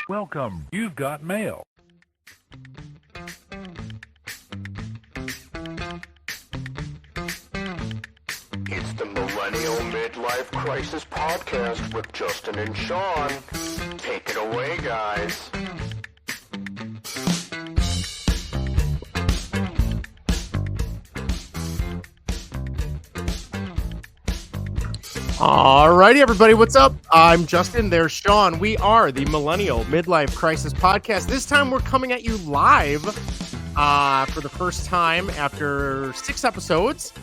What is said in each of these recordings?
Welcome. You've got mail. It's the Millennial Midlife Crisis Podcast with Justin and Sean. Take it away, guys. Alrighty, everybody, what's up? I'm Justin. There's Sean. We are the Millennial Midlife Crisis Podcast. This time we're coming at you live for the first time after 6 episodes.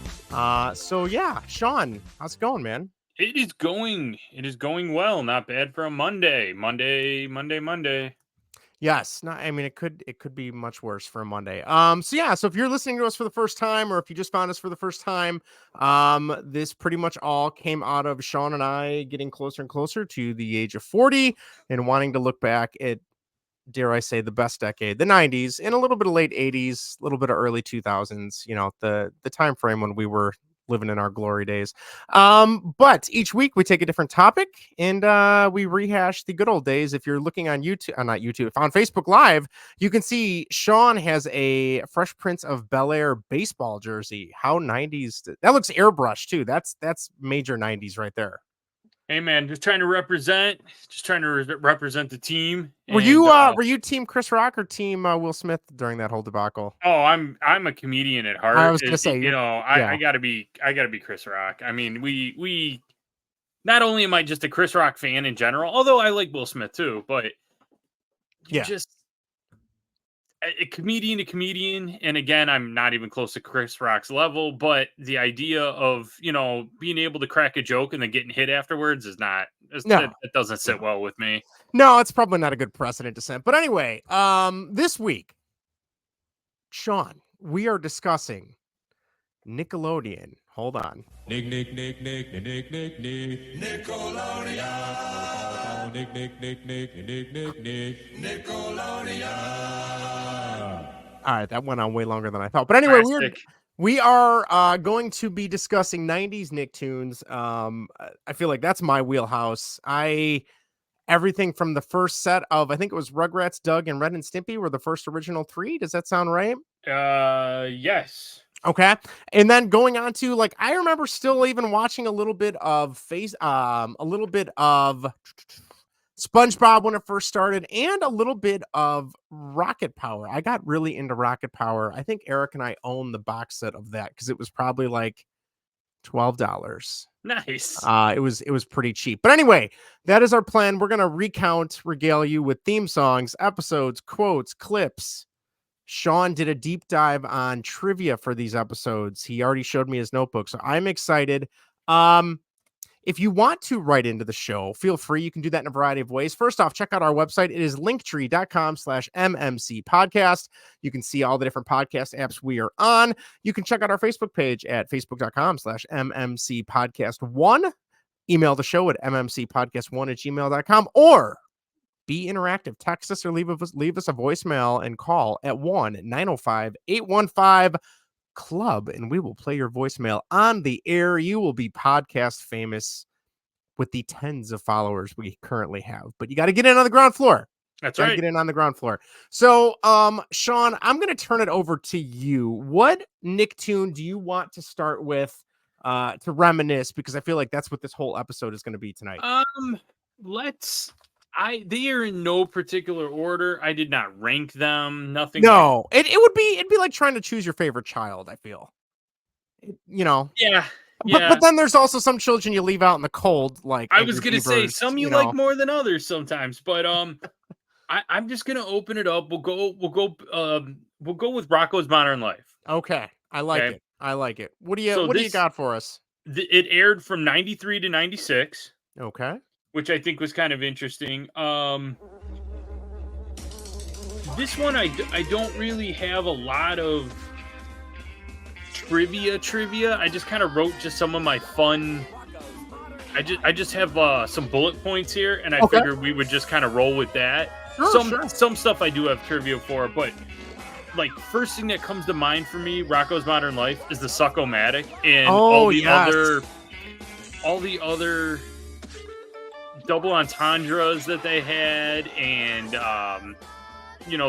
So yeah, Sean, how's it going, man? It is going well. Not bad for a Monday. Yes, I mean it could be much worse for a Monday. So if you're listening to us for the first time, or if you just found us for the first time, this pretty much all came out of Sean and I getting closer and closer to the age of 40 and wanting to look back at, dare I say, the best decade, the 90s, and a little bit of late 80s, a little bit of early 2000s, you know, the time frame when we were living in our glory days. But each week we take a different topic and we rehash the good old days. If you're looking on YouTube, not YouTube, if on Facebook Live, you can see Sean has a Fresh Prince of Bel-Air baseball jersey. How 90s? That looks airbrushed too. That's major 90s right there. Hey man, just trying to represent the team. Were you team Chris Rock or team Will Smith during that whole debacle? Oh, I'm a comedian at heart. I was gonna say, I gotta be Chris Rock. I mean, we not only am I just a Chris Rock fan in general, although I like Will Smith too, but just a comedian to comedian. And again, I'm not even close to Chris Rock's level, but the idea of, being able to crack a joke and then getting hit afterwards that doesn't sit well with me. No, it's probably not a good precedent to set. But anyway, this week, Sean, we are discussing Nickelodeon. Hold on. Nickelodeon. All right, that went on way longer than I thought. But anyway, we are going to be discussing 90s Nicktoons. I feel like that's my wheelhouse. Everything from the first set of, I think it was Rugrats, Doug, and Ren and Stimpy were the first original 3. Does that sound right? Yes. Okay. And then going on to, like, I remember still even watching a little bit of SpongeBob when it first started, and a little bit of Rocket Power. I got really into Rocket Power. I think Eric and I own the box set of that because it was probably like $12. Nice. It was pretty cheap. But anyway, that is our plan. We're gonna regale you with theme songs, episodes, quotes, clips. Sean did a deep dive on trivia for these episodes. He already showed me his notebook, so I'm excited. If you want to write into the show, feel free. You can do that in a variety of ways. First off, check out our website. It is linktree.com/MMC podcast. You can see all the different podcast apps we are on. You can check out our Facebook page at facebook.com/MMC podcast 1. Email the show at mmcpodcast1@gmail.com, or be interactive. Text us or leave us a voicemail and call at 1-905-815-CLUB, and we will play your voicemail on the air. You will be podcast famous with the tens of followers we currently have, but you got to get in on the ground floor. That's right. Get in on the ground floor. So, Sean, I'm going to turn it over to you. What Nicktoon do you want to start with to reminisce? Because I feel like that's what this whole episode is going to be tonight. They are in no particular order. I did not rank them. Nothing. No, it'd be like trying to choose your favorite child. I feel, Yeah. But then there's also some children you leave out in the cold. Like I was gonna say, some you like more than others sometimes. But I'm just gonna open it up. We'll go with Rocko's Modern Life. Okay, I like it. What do you got for us? It aired from 93 to 96. Okay. Which I think was kind of interesting. This one, I don't really have a lot of trivia. I just kind of wrote just some of my fun. I just have some bullet points here, and I figured we would just kind of roll with that. Some stuff I do have trivia for, but like first thing that comes to mind for me, Rocko's Modern Life, is the Suck-O-Matic and all the other double entendres that they had, and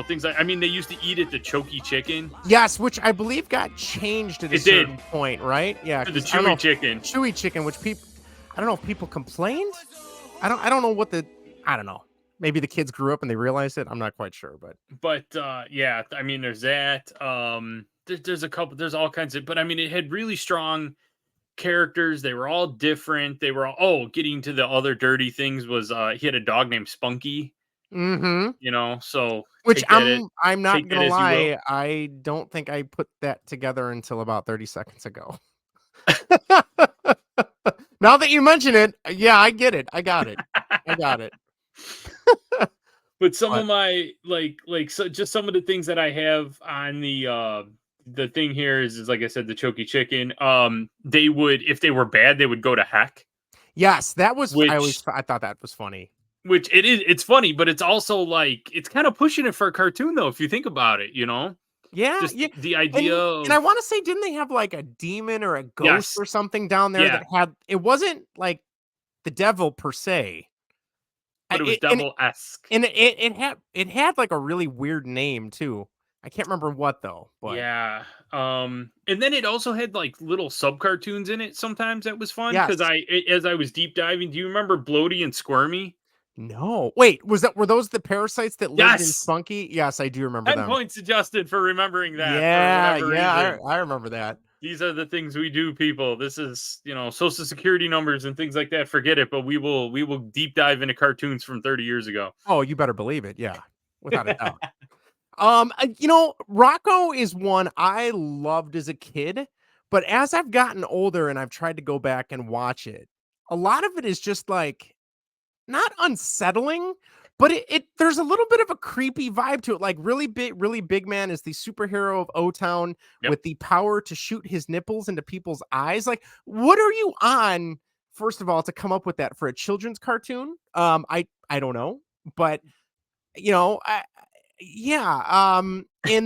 things like, I mean, they used to eat it, the choky chicken. Yes, which I believe got changed at a certain point, right? Yeah, the chewy chicken. Chewy chicken, which I don't know if people complained. I don't know I don't know. Maybe the kids grew up and they realized it. I'm not quite sure, but yeah, I mean, there's that. There's all kinds of, but I mean, it had really strong characters. They were all different. They were all, getting to the other dirty things was he had a dog named Spunky. Mm-hmm. So which I'm not gonna lie, I don't think I put that together until about 30 seconds ago. Now that you mention it, yeah, I get it. I got it. But some of my so just some of the things that I have on the thing here is like I said, the choky chicken. They would, if they were bad, they would go to heck. Yes, that was. I thought that was funny. Which it's funny, but it's also like, it's kind of pushing it for a cartoon, though, if you think about it. Yeah, just the idea and I want to say, didn't they have like a demon or a ghost or something down there that had? It wasn't like the devil per se, but it was devil-esque, and it had like a really weird name too. I can't remember what though. But yeah, and then it also had like little sub cartoons in it. Sometimes that was fun because as I was deep diving. Do you remember Bloaty and Squirmy? No, wait, were those the parasites that lived in Spunky? Yes, I do remember 10 points to Justin for remembering that. Yeah, I remember that. These are the things we do, people. This is, social security numbers and things like that. Forget it, but we will deep dive into cartoons from 30 years ago. Oh, you better believe it. Yeah, without a doubt. Rocco is one I loved as a kid, but as I've gotten older and I've tried to go back and watch it, a lot of it is just like, not unsettling, but there's a little bit of a creepy vibe to it. Like really big man is the superhero of O-Town with the power to shoot his nipples into people's eyes. Like, what are you on, first of all, to come up with that for a children's cartoon? I don't know, but and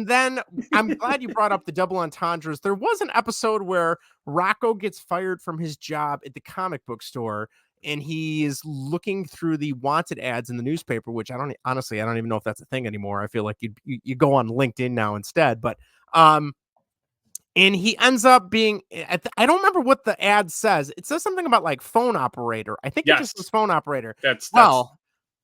then I'm glad you brought up the double entendres. There was an episode where Rocco gets fired from his job at the comic book store, and he is looking through the wanted ads in the newspaper, which I don't even know if that's a thing anymore. I feel like you go on LinkedIn now instead, but and he ends up being, I don't remember what the ad says. It says something about like phone operator. I think it just was phone operator.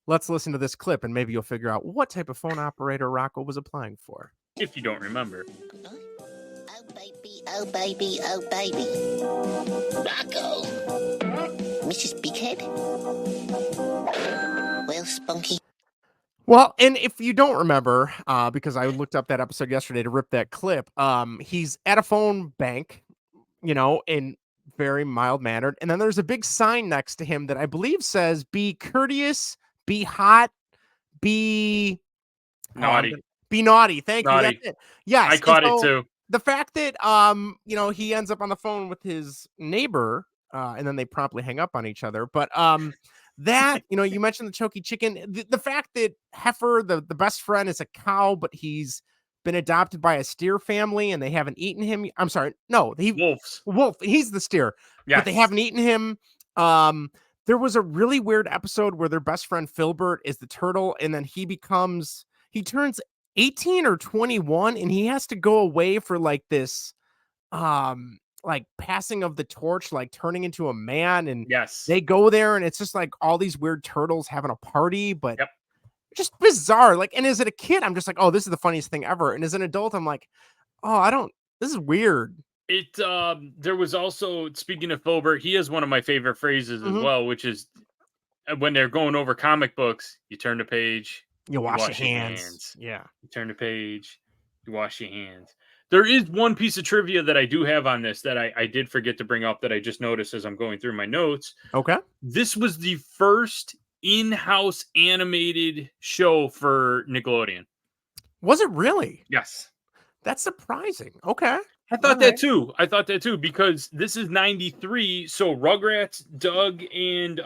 Let's listen to this clip and maybe you'll figure out what type of phone operator Rocco was applying for. If you don't remember. Oh, baby, Rocco. Mrs. Bighead? Well, Spunky. Well, and if you don't remember, because I looked up that episode yesterday to rip that clip, he's at a phone bank, in very mild-mannered, and then there's a big sign next to him that I believe says, "Be courteous, be hot, be naughty." Be naughty. Thank you. That's it. Yes. I caught it too. The fact that, he ends up on the phone with his neighbor, and then they promptly hang up on each other. But that, you mentioned the choky chicken. The fact that Heifer, the best friend, is a cow, but he's been adopted by a steer family and they haven't eaten him. I'm sorry. No, Wolf. He's the steer, but they haven't eaten him. There was a really weird episode where their best friend Filbert is the turtle, and then he turns 18 or 21 and he has to go away for like this like passing of the torch, like turning into a man, and they go there and it's just like all these weird turtles having a party, but just bizarre. Like, and as a kid I'm just like, oh, this is the funniest thing ever, and as an adult I'm like, oh, this is weird. There was also, speaking of Filbert, he has one of my favorite phrases as well, which is when they're going over comic books, you turn the page, you wash your hands. Yeah. You turn the page, you wash your hands. There is one piece of trivia that I do have on this that I did forget to bring up that I just noticed as I'm going through my notes. Okay. This was the first in-house animated show for Nickelodeon. Was it really? Yes. That's surprising. Okay. I thought that too, because this is 93, so Rugrats, Doug, and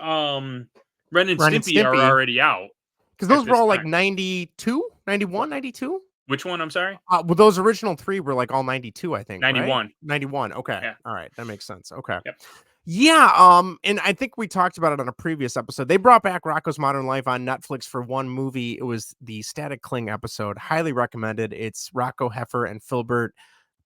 Ren and Stimpy are already out. Because those were all like 92, 91, 92? Which one? I'm sorry? Well, those original three were like all 92, I think. 91. Right? 91. Okay. Yeah. All right. That makes sense. Okay. Yep. Yeah, and I think we talked about it on a previous episode. They brought back Rocko's Modern Life on Netflix for one movie. It was the Static Cling episode. Highly recommended. It's Rocco, Heifer, and Filbert.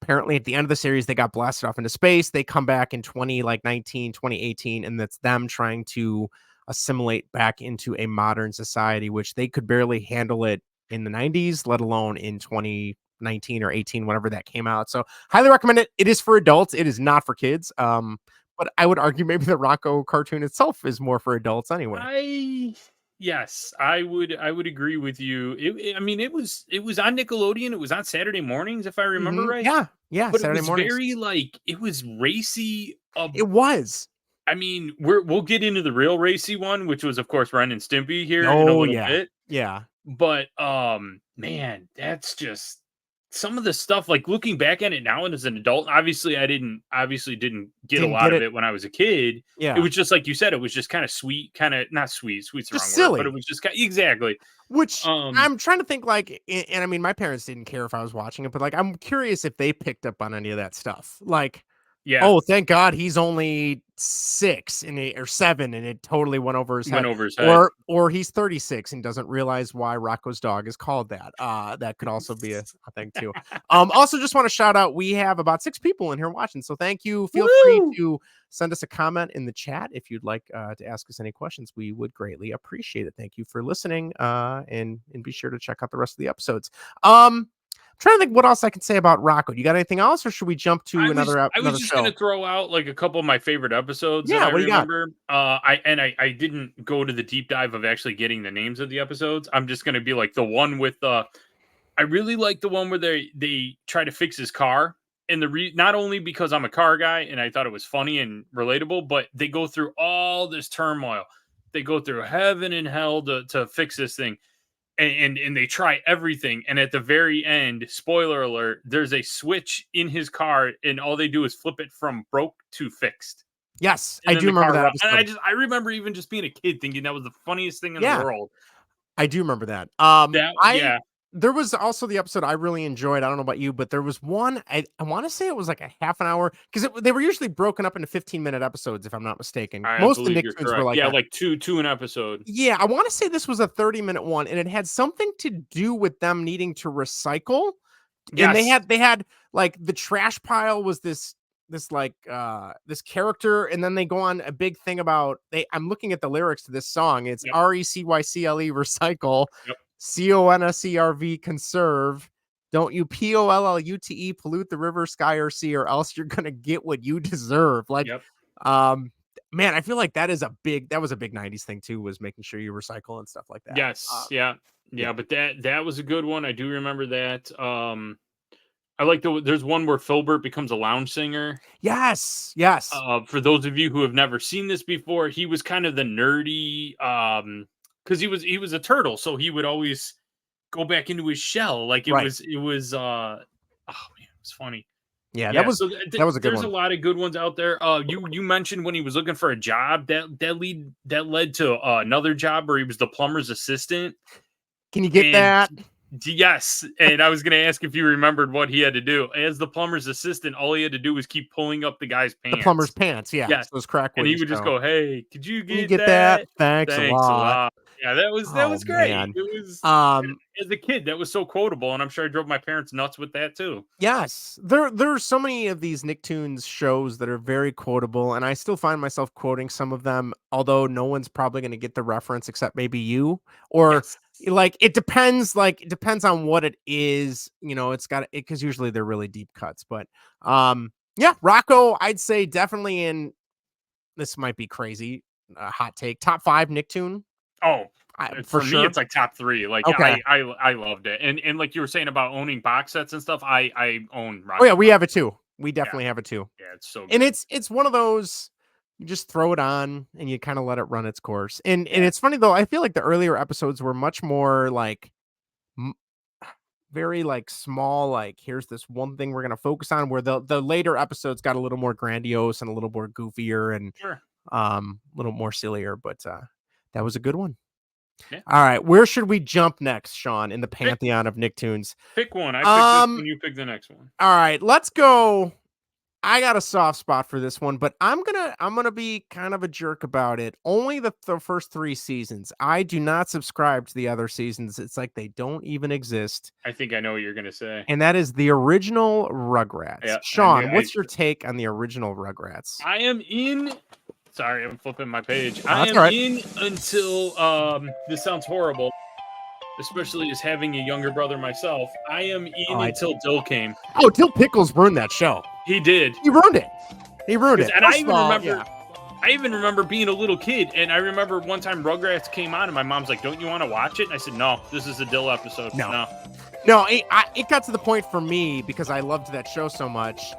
Apparently, at the end of the series, they got blasted off into space. They come back in 2018, and that's them trying to assimilate back into a modern society, which they could barely handle it in the 90s, let alone in 2019 or 18, whenever that came out. So highly recommend it. It is for adults. It is not for kids. But I would argue maybe the Rocco cartoon itself is more for adults anyway. Yes, I would agree with you. I mean, it was on Nickelodeon. It was on Saturday mornings, if I remember right. Yeah, But Saturday it was mornings. very it was racy. It was. I mean, we'll get into the real racy one, which was, of course, Ren and Stimpy here in a Oh little yeah, bit. yeah. But man, that's just some of the stuff. Like looking back at it now and as an adult, obviously didn't get a Didn't lot get of it. it when I was a kid. Yeah, It was just like you said, it was just kind of sweet, kind of not sweet. Sweet's the just wrong word, silly. but it was just exactly. Which Um, I'm trying to think like, and I mean, my parents didn't care if I was watching it, but like, I'm curious if they picked up on any of that stuff. Like, yeah, oh, thank God he's only 6 or 7, and it totally went over his went head. over his head. Or he's 36 and doesn't realize why Rocco's dog is called that. That could also be a thing too. Also just want to shout out, we have about 6 people in here watching, so thank you. Feel free Woo! to send us a comment in the chat if you'd like to ask us any questions. We would greatly appreciate it. Thank you for listening, and be sure to check out the rest of the episodes. Trying to think what else I can say about Rocco. You got anything else, or should we jump to I was another just show? gonna throw out like a couple of my favorite episodes that Yeah, I what do you got? remember. I didn't go to the deep dive of actually getting the names of the episodes. I'm just gonna be like the one with I really like the one where they try to fix his car. And not only because I'm a car guy and I thought it was funny and relatable, but they go through all this turmoil. They go through heaven and hell to fix this thing. And they try everything, and at the very end, spoiler alert, there's a switch in his car, and all they do is flip it from broke to fixed, Yes, and I then do the remember car that runs. And episode. I remember even just being a kid thinking that was the funniest thing in the Yeah, world. I do remember that. Yeah, There was also the episode I really enjoyed. I don't know about you, but there was one I want to say it was like a half an hour, because they were usually broken up into 15-minute episodes, if I'm not mistaken. I Most of the believe you're Nicktoons were correct. like Yeah, that. like two an episode. Yeah, I want to say this was a 30-minute one, and it had something to do with them needing to recycle. And Yes. they had like the trash pile was this character, and then they go on a big thing about I'm looking at the lyrics to this song. It's Yep. RECYCLE recycle, Yep. CONSERV conserve. Don't you POLLUTE pollute the river, sky, or sea, or else you're gonna get what you deserve. Like, Yep. um, man, I feel like that was a big 90s thing too, was making sure you recycle and stuff like that. Yes. Yeah. Yeah. But that was a good one. I do remember that. I like there's one where Filbert becomes a lounge singer. Yes. For those of you who have never seen this before, he was kind of the nerdy, because he was a turtle, so he would always go back into his shell. Like Right. it was oh man, it was funny. Yeah, Yeah, so that was a good there's one. a lot of good ones out there. You mentioned when he was looking for a job, that led to another job where he was the plumber's assistant. Can you get And that? yes, and I was going to ask if you remembered what he had to do. As the plumber's assistant, all he had to do was keep pulling up the guy's pants. The plumber's pants, yeah. Yes. Those crack And he wings, would just so. go, "Hey, could you Can you get get that? that? Thanks a lot. Yeah, that was Oh, great. man. It was Um, as a kid, that was so quotable, and I'm sure I drove my parents nuts with that too. yes. There's so many of these Nicktoons shows that are very quotable, and I still find myself quoting some of them, although no one's probably gonna get the reference except maybe you. Or Yes. it depends on what it is. It's got it, because usually they're really deep cuts. But yeah, Rocco, I'd say definitely in, this might be crazy, hot take, top 5 Nicktoon. Oh, For for me, sure. it's like top 3. Like Okay. I loved it, and like you were saying about owning box sets and stuff, I own. Oh yeah, Rocky we Top. have it too. We definitely have it too. Yeah, it's so good. And it's one of those, you just throw it on and you kind of let it run its course. And Yeah. it's funny though, I feel like the earlier episodes were much more like m- very like small, like here's this one thing we're gonna focus on, where the later episodes got a little more grandiose and a little more goofier and Sure. a little more sillier. But that was a good one. Yeah. All right, where should we jump next, Sean, in the pantheon of Nicktoons? Pick one. I picked this Um, one. You pick the next one. All right, let's go. I got a soft spot for this one, but I'm gonna be kind of a jerk about it. Only the first 3 seasons. I do not subscribe to the other seasons. It's like they don't even exist. I think I know what you're gonna say. And that is the original Rugrats. Yeah, Sean, what's your take on the original Rugrats? I am in. Sorry, I'm flipping my page. No, I that's am all right. in until this sounds horrible, especially as having a younger brother myself. I am in until Dill came. Oh, Dill Pickles ruined that show. He did. He ruined it. He ruined it. And First of all, I even remember being a little kid, and I remember one time Rugrats came on, and my mom's like, "Don't you want to watch it?" And I said, "No, this is a Dill episode." No. It got to the point for me because I loved that show so much.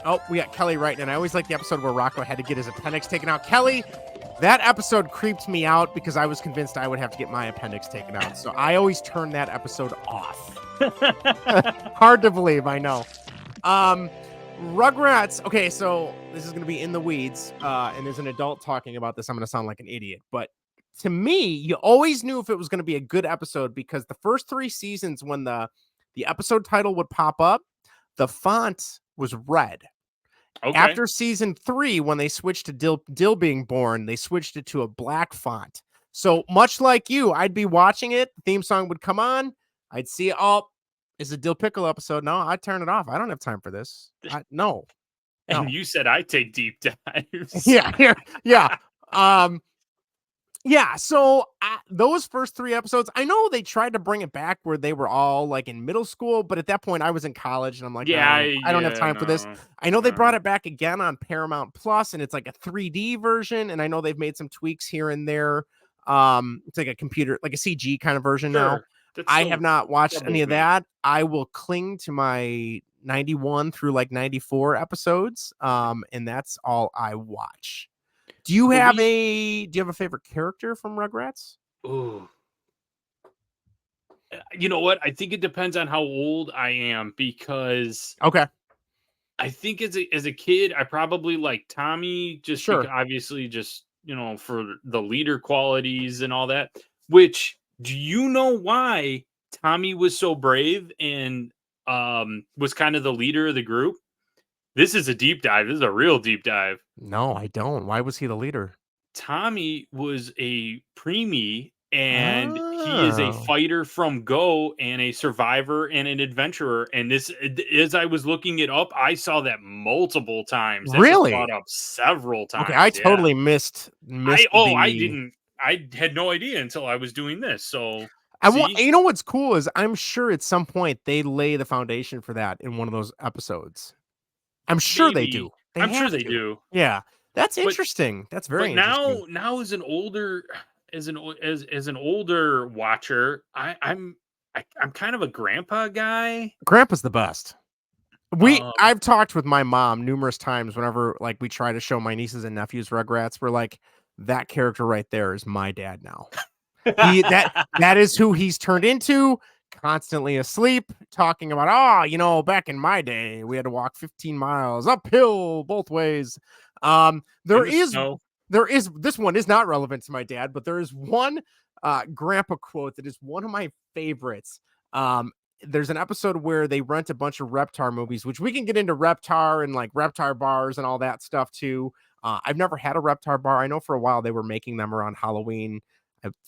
Oh, we got Kelly writing, and I always like the episode where Rocco had to get his appendix taken out. Kelly, that episode creeped me out because I was convinced I would have to get my appendix taken out. So I always turn that episode off. Hard to believe, I know. Rugrats. Okay, so this is going to be in the weeds, and there's an adult talking about this. I'm going to sound like an idiot, but to me, you always knew if it was going to be a good episode because the first 3 seasons, when the episode title would pop up, the font was red. Okay. After season 3, when they switched to Dill being born, they switched it to a black font. So much like you, I'd be watching it. The theme song would come on. I'd see, it's a Dill Pickle episode. No, I'd turn it off. I don't have time for this. No. And you said I take deep dives. Yeah. Yeah, so those first 3 episodes, I know they tried to bring it back where they were all like in middle school, but at that point I was in college and I'm like, I don't have time for this. I know they brought it back again on Paramount Plus and it's like a 3D version, and I know they've made some tweaks here and there. It's like a computer, like a CG kind of version now. I have not watched any of that. I will cling to my 91 through like 94 episodes, and that's all I watch. Do you have a favorite character from Rugrats? Ooh. You know what? I think it depends on how old I am because I think as a kid, I probably like Tommy just because, obviously just, for the leader qualities and all that. Which, do you know why Tommy was so brave and was kind of the leader of the group? This is a deep dive. This is a real deep dive. No, I don't. Why was he the leader? Tommy was a preemie, and he is a fighter from Go and a survivor and an adventurer. And this, as I was looking it up, I saw that multiple times. That really? brought up several times. Okay, I totally missed. I didn't. I had no idea until I was doing this. So you know what's cool is I'm sure at some point they lay the foundation for that in one of those episodes. I'm sure they do. I'm sure they do. Yeah, that's interesting. That's very interesting. Now as an older watcher, I'm kind of a grandpa guy. Grandpa's the best. I've talked with my mom numerous times whenever like we try to show my nieces and nephews Rugrats. We're like, that character right there is my dad now. That is who he's turned into. Constantly asleep, talking about, back in my day, we had to walk 15 miles uphill both ways. There is this one is not relevant to my dad, but there is one grandpa quote that is one of my favorites. There's an episode where they rent a bunch of Reptar movies, which we can get into Reptar and like Reptar bars and all that stuff too. I've never had a Reptar bar. I know for a while they were making them around Halloween.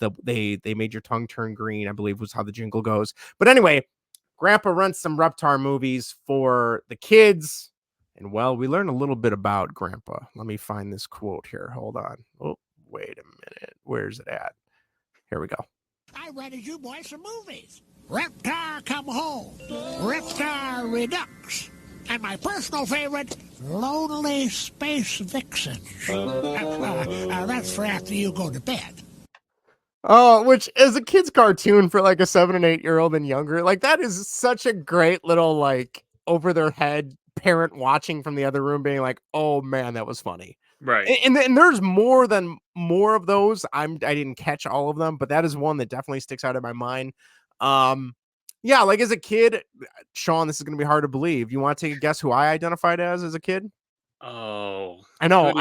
They made your tongue turn green, I believe was how the jingle goes. But anyway, Grandpa rents some Reptar movies for the kids. And well, we learn a little bit about Grandpa. Let me find this quote here. Hold on. Oh, wait a minute. Where's it at? Here we go. I rented you boys some movies. Reptar Come Home, Reptar Redux, and my personal favorite, Lonely Space Vixen. That's for after you go to bed. Oh, which is a kid's cartoon for like a 7 and 8 year old and younger. Like that is such a great little like over their head parent watching from the other room being like, oh man, that was funny. Right. And there's more of those. I didn't catch all of them, but that is one that definitely sticks out in my mind. Yeah, like as a kid, Sean, this is going to be hard to believe. You want to take a guess who I identified as a kid? Oh, I know.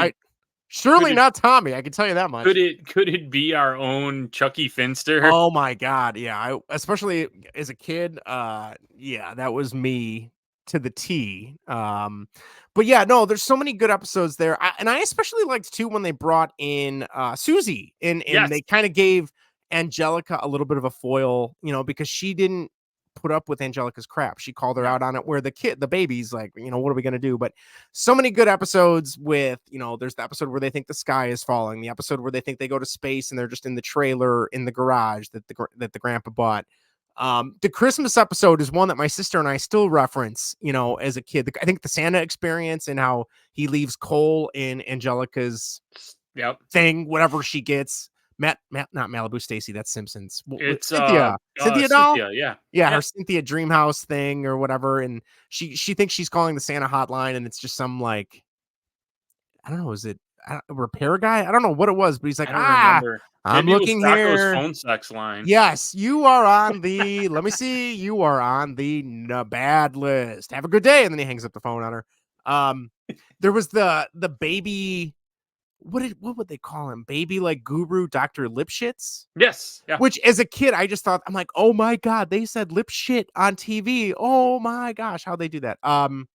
Surely not Tommy. I can tell you that much. Could it be our own Chucky Finster? Oh my God. Yeah. Especially as a kid. Yeah, that was me to the T. But yeah, no, there's so many good episodes there. And I especially liked too when they brought in Susie and Yes. they kind of gave Angelica a little bit of a foil, because she didn't put up with Angelica's crap. She called her out on it, where the baby's like, what are we going to do? But so many good episodes with, there's the episode where they think the sky is falling, the episode where they think they go to space and they're just in the trailer in the garage that the grandpa bought. The Christmas episode is one that my sister and I still reference, as a kid. I think the Santa experience and how he leaves coal in Angelica's thing, whatever she gets. Not Malibu Stacy, that's Simpsons. It's Cynthia doll. Yeah, her Cynthia Dreamhouse thing or whatever, and she thinks she's calling the Santa hotline, and it's just some like, I don't know, is it a repair guy? I don't know what it was, but he's like, remember. I'm Maybe looking it was Rocco's here. phone sex line. Yes, you are on the. Let me see. You are on the bad list. Have a good day, and then he hangs up the phone on her. There was the baby. What would they call him? Baby like guru Dr. Lipschitz? Yes. Yeah. Which as a kid, I just thought, I'm like, oh my God, they said lip shit on TV. Oh my gosh, how they do that. But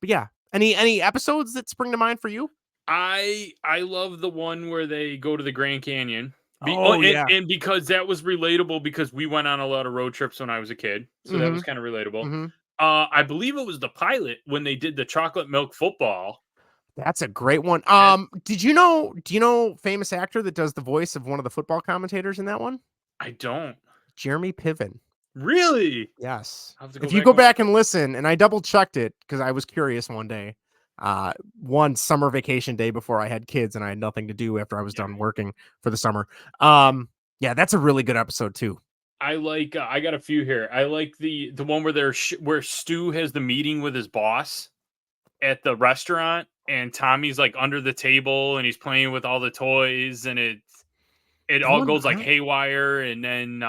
yeah. Any episodes that spring to mind for you? I love the one where they go to the Grand Canyon. Yeah. And because that was relatable because we went on a lot of road trips when I was a kid. So that was kind of relatable. Mm-hmm. I believe it was the pilot when they did the chocolate milk football. That's a great one. Do you know famous actor that does the voice of one of the football commentators in that one? I don't. Jeremy Piven. Really? Yes. If you go back and listen, and I double checked it because I was curious one day, one summer vacation day before I had kids and I had nothing to do after I was done working for the summer. Yeah, that's a really good episode too. I like. I got a few here. I like the one where where Stu has the meeting with his boss at the restaurant, and Tommy's like under the table and he's playing with all the toys, and it all goes like haywire, and then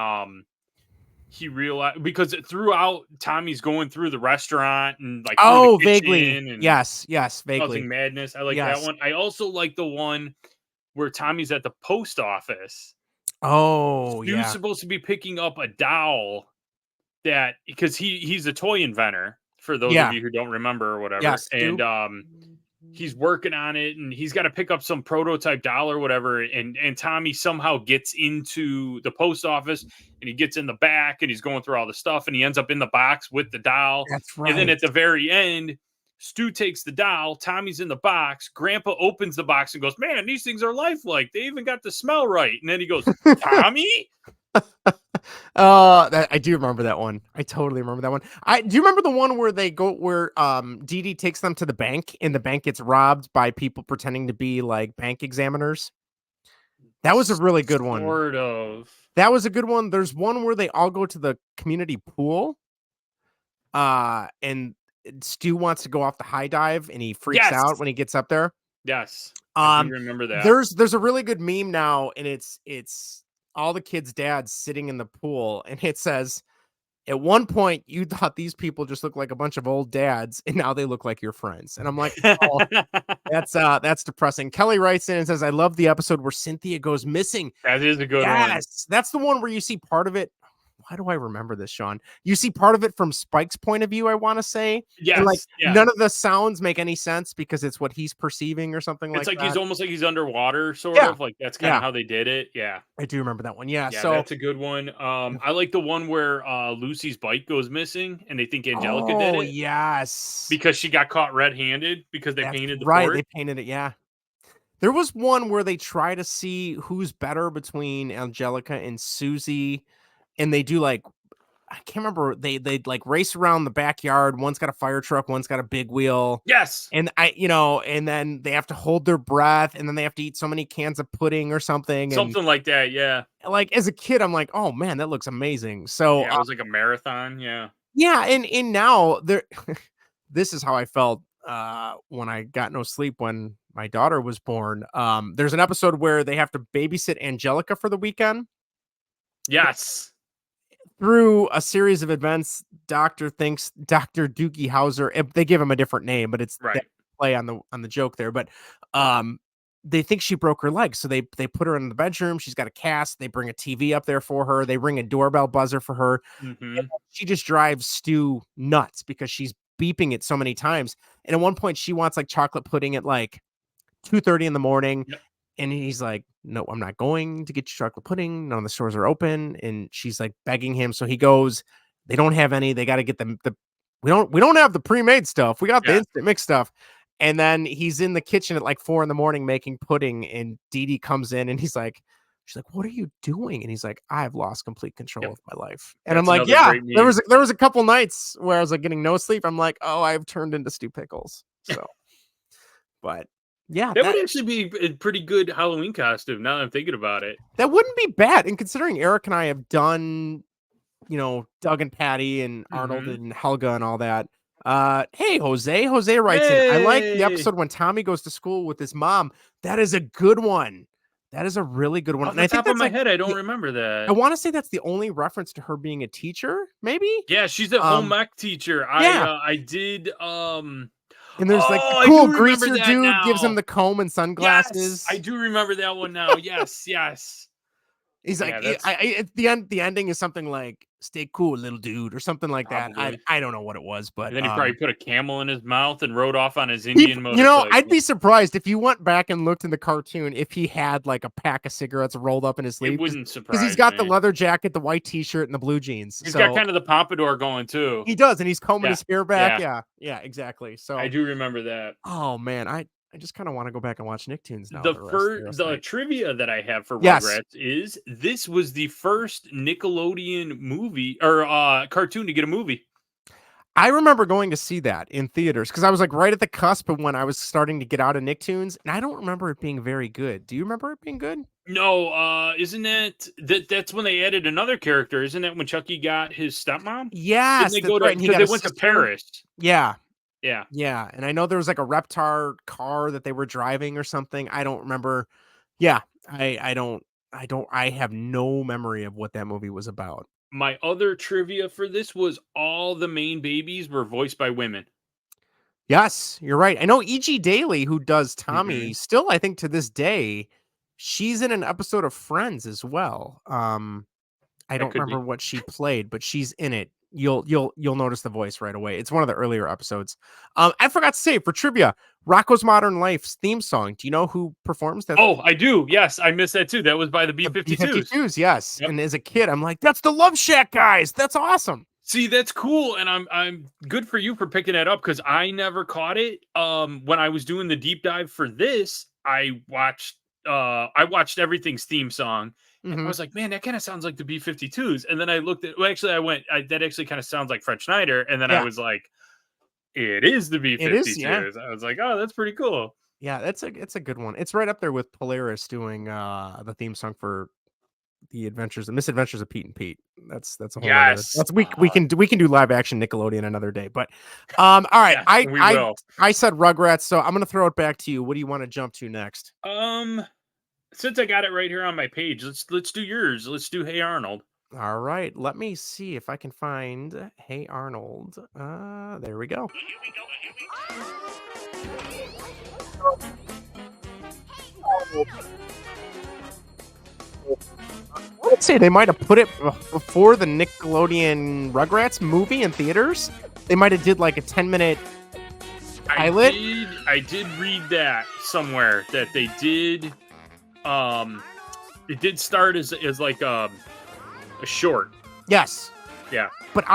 he realized because throughout Tommy's going through the restaurant and like vaguely, and yes, vaguely causing madness. I like that one. I also like the one where Tommy's at the post office. Stu's supposed to be picking up a doll that because he's a toy inventor. For those of you who don't remember or whatever. Yes, and he's working on it and he's got to pick up some prototype doll or whatever. And Tommy somehow gets into the post office and he gets in the back and he's going through all the stuff and he ends up in the box with the doll. That's right. And then at the very end, Stu takes the doll. Tommy's in the box. Grandpa opens the box and goes, "Man, these things are lifelike. They even got the smell right." And then he goes, "Tommy?" I do remember that one. I totally remember that one. Do you remember the one where they go where Dee Dee takes them to the bank and the bank gets robbed by people pretending to be like bank examiners? That was a really good one. Sort of. That was a good one. There's one where they all go to the community pool. And Stu wants to go off the high dive and he freaks out when he gets up there. Yes. I do remember that. There's a really good meme now, and it's all the kids' dads sitting in the pool, and it says, "At one point, you thought these people just look like a bunch of old dads, and now they look like your friends." And I'm like, oh, that's depressing. Kelly writes in and says, "I love the episode where Cynthia goes missing." That is a good one. Yes, that's the one where you see part of it. Why do I remember this, Sean? You see part of it from Spike's point of view, I want to say. Yes. And none of the sounds make any sense because it's what he's perceiving or something like that. It's like he's almost like he's underwater, sort of. Like that's kind of how they did it. Yeah. I do remember that one. Yeah. Yeah, So that's a good one. I like the one where Lucy's bike goes missing and they think Angelica did it. Oh, yes. Because she got caught red-handed because they painted the right. fort. They painted it, yeah. There was one where they try to see who's better between Angelica and Susie, and they do like, I can't remember. They like race around the backyard. One's got a fire truck. One's got a big wheel. Yes. And and then they have to hold their breath, and then they have to eat so many cans of pudding or something. Something like that. Yeah. Like as a kid, I'm like, oh man, that looks amazing. So it was like a marathon. Yeah. Yeah. And now there, this is how I felt when I got no sleep when my daughter was born. There's an episode where they have to babysit Angelica for the weekend. Yes. Through a series of events, Dr. Doogie Howser, they give him a different name, but it's right. Play on the joke there. But they think she broke her leg, so they put her in the bedroom. She's got a cast. They bring a TV up there for her. They ring a doorbell buzzer for her. Mm-hmm. She just drives Stu nuts because she's beeping it so many times. And at one point she wants like chocolate pudding at like 2:30 in the morning. Yep. And he's like, no, I'm not going to get you chocolate pudding. None of the stores are open. And she's like begging him. So he goes, they don't have any. They got to get them. We don't have the pre-made stuff. We got the instant mix stuff. And then he's in the kitchen at like 4 a.m. making pudding. And Dee Dee comes in and she's like, what are you doing? And he's like, I've lost complete control of my life. And I'm like, yeah, there was a couple nights where I was like getting no sleep. I'm like, oh, I've turned into Stu Pickles. So, but yeah, that would actually be a pretty good Halloween costume. Now that I'm thinking about it, that wouldn't be bad. And considering Eric and I have done, Doug and Patty and Arnold and Helga and all that. Hey, Jose writes in, I like the episode when Tommy goes to school with his mom. That is a good one. That is a really good one. Off the top of my head, I don't remember that. I want to say that's the only reference to her being a teacher, maybe? Yeah, she's a home ec teacher. I did and there's like the cool greaser dude gives him the comb and sunglasses. Yes, I do remember that one now. Yes. He's like, at the end, the ending is something like "Stay cool, little dude" or something like that. I don't know what it was, but and then he probably put a camel in his mouth and rode off on his Indian motorcycle. I'd be surprised if you went back and looked in the cartoon if he had like a pack of cigarettes rolled up in his sleeve. It wouldn't surprise because he's got the leather jacket, the white T-shirt, and the blue jeans. He's got kind of the pompadour going too. He does, and he's combing his hair back. Yeah, exactly. So I do remember that. Oh man, I just kind of want to go back and watch Nicktoons now. The trivia that I have for Rugrats is this was the first Nickelodeon movie or cartoon to get a movie. I remember going to see that in theaters because I was like right at the cusp of when I was starting to get out of Nicktoons, and I don't remember it being very good. Do you remember it being good? No, isn't that's when they added another character? Isn't that when Chucky got his stepmom? Yes, they go to because they went to Paris. Yeah. Yeah. And I know there was like a Reptar car that they were driving or something. I don't remember. Yeah. I have no memory of what that movie was about. My other trivia for this was all the main babies were voiced by women. Yes, you're right. I know E.G. Daily, who does Tommy, still, I think to this day, she's in an episode of Friends as well. I don't remember what she played, but she's in it. You'll notice the voice right away. It's one of the earlier episodes. I forgot to say for trivia, Rocko's Modern Life's theme song. Do you know who performs that? Oh, I do. Yes, I missed that too. That was by the B-52s. Yes. Yep. And as a kid, I'm like, that's the Love Shack guys. That's awesome. See, that's cool, and I'm good for you for picking that up because I never caught it. When I was doing the deep dive for this, I watched everything's theme song. And I was like, man, that kind of sounds like the B-52s. And then I looked at, that actually kind of sounds like Fred Schneider. And then I was like, it is the B-52s. I was like, oh, that's pretty cool. Yeah, it's a good one. It's right up there with Polaris doing the theme song for the Misadventures of Pete and Pete. That's a whole we can do live action Nickelodeon another day. But all right, I said Rugrats, so I'm gonna throw it back to you. What do you want to jump to next? Since I got it right here on my page, let's do yours. Let's do Hey Arnold. All right, let me see if I can find Hey Arnold. There we go. I would say they might have put it before the Nickelodeon Rugrats movie in theaters. They might have did like a 10-minute pilot. I did read that somewhere that they did. It did start as like a short. Yes. Yeah. But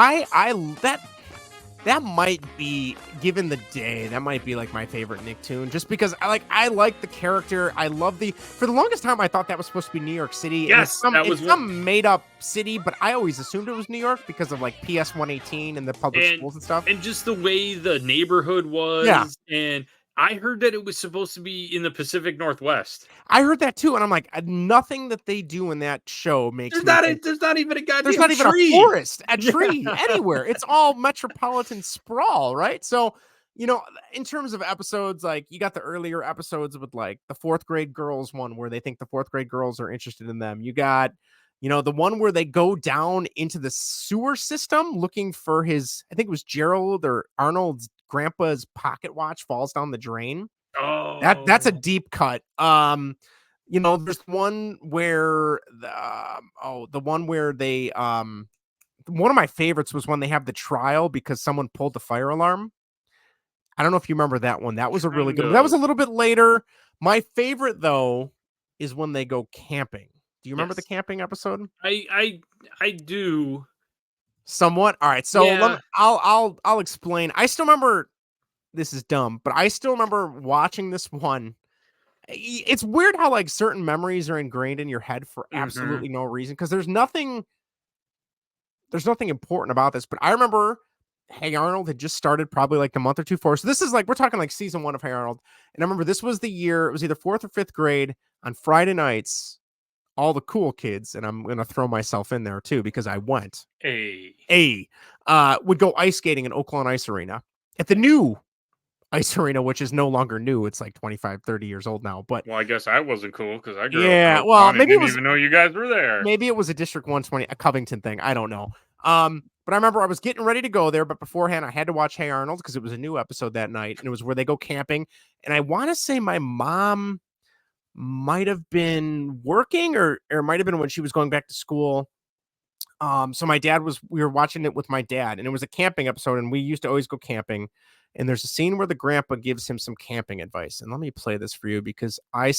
that might be, given the day, that might be like my favorite Nicktoon, just because I like the character. I love for the longest time I thought that was supposed to be New York City. Yes, it's some made up city, but I always assumed it was New York because of like PS 118 and the public schools and stuff. And just the way the neighborhood was. Yeah. And I heard that it was supposed to be in the Pacific Northwest. I heard that too, and I'm like, nothing that they do in that show makes there's not even a goddamn there's not even a forest, a tree anywhere. It's all metropolitan sprawl, right? So, in terms of episodes, like you got the earlier episodes with like the 4th grade girls one where they think the 4th grade girls are interested in them. You got, the one where they go down into the sewer system looking for I think it was Gerald or Arnold's grandpa's pocket watch falls down the drain. Oh, that's a deep cut. There's one where one of my favorites was when they have the trial because someone pulled the fire alarm I don't know if you remember that one. That was a really Kind good one. That was a of. little bit later. My favorite though is when they go camping. Do you remember the Yes. camping episode? I do. Somewhat. All right. So Yeah. I'll explain. I still remember, this is dumb, but I still remember watching this one. It's weird how like certain memories are ingrained in your head for Mhm. absolutely no reason, because there's nothing important about this, but I remember Hey Arnold had just started probably like a month or two before. So this is like, we're talking like season 1 of Hey Arnold. And I remember this was the year, it was either 4th or 5th grade on Friday nights, all the cool kids, and I'm going to throw myself in there too, because I went, Hey. would go ice skating in Oakland Ice Arena at the new ice arena, which is no longer new. It's like 25, 30 years old now, but Well, I guess I wasn't cool because I grew up in yeah, well, Oakland and didn't even know you guys were there. maybe it was a District 120, a Covington thing. I don't know. But I remember I was getting ready to go there, but beforehand I had to watch Hey Arnold because it was a new episode that night, and it was where they go camping. And I want to say my mom might have been working, or it might have been when she was going back to school. So we were watching it with my dad, and it was a camping episode, and we used to always go camping. And there's a scene where the grandpa gives him some camping advice. And let me play this for you because I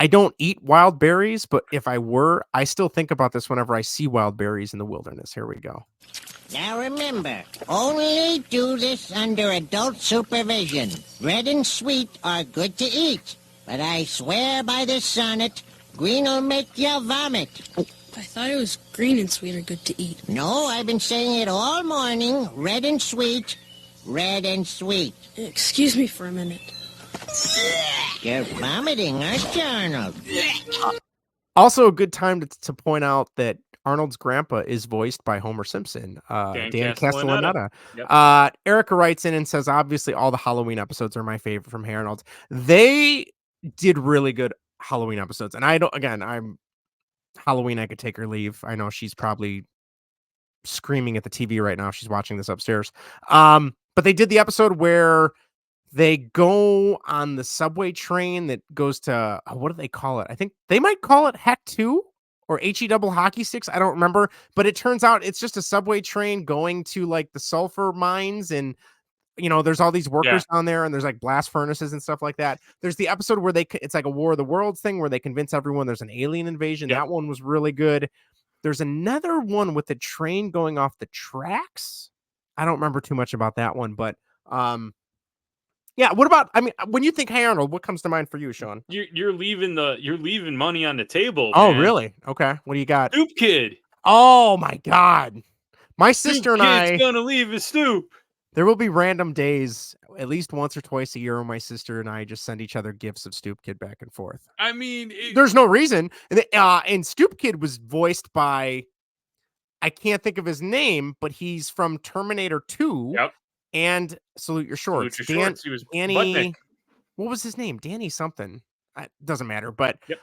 don't eat wild berries, but if I were, I still think about this whenever I see wild berries in the wilderness. Here we go. Now remember, only do this under adult supervision. Red and sweet are good to eat, but I swear by this sonnet, green'll make you vomit. I thought it was green and sweet are good to eat. No, I've been saying it all morning. Red and sweet. Red and sweet. Excuse me for a minute. You're vomiting, aren't you, Arnold? Also, a good time to point out that Arnold's grandpa is voiced by Homer Simpson, Dan Castellaneta. Yep. Erica writes in and says, obviously, all the Halloween episodes are my favorite from Hey Arnold. They did really good Halloween episodes. And I'm Halloween, I could take or leave. I know she's probably screaming at the TV right now. She's watching this upstairs. But they did the episode where they go on the subway train that goes to, what do they call it? I think they might call it Heck 2 or HE double hockey sticks. I don't remember, but it turns out it's just a subway train going to like the sulfur mines, and there's all these workers on there, and there's like blast furnaces and stuff like that. There's the episode where it's like a War of the Worlds thing where they convince everyone there's an alien invasion. Yep. That one was really good. There's another one with the train going off the tracks. I don't remember too much about that one, but yeah. What about? I mean, when you think Hey Arnold, what comes to mind for you, Sean? You're leaving money on the table. Oh, man. really? Okay. What do you got? Stoop Kid. Oh my God, my sister and Kid's gonna leave his stoop. There will be random days, at least once or twice a year, when my sister and I just send each other gifts of Stoop Kid back and forth. I mean, there's no reason. And Stoop Kid was voiced by, I can't think of his name, but he's from Terminator 2. Yep. And Salute Your Shorts. He was Danny. Budnick. What was his name? Danny something. Doesn't matter. But yep.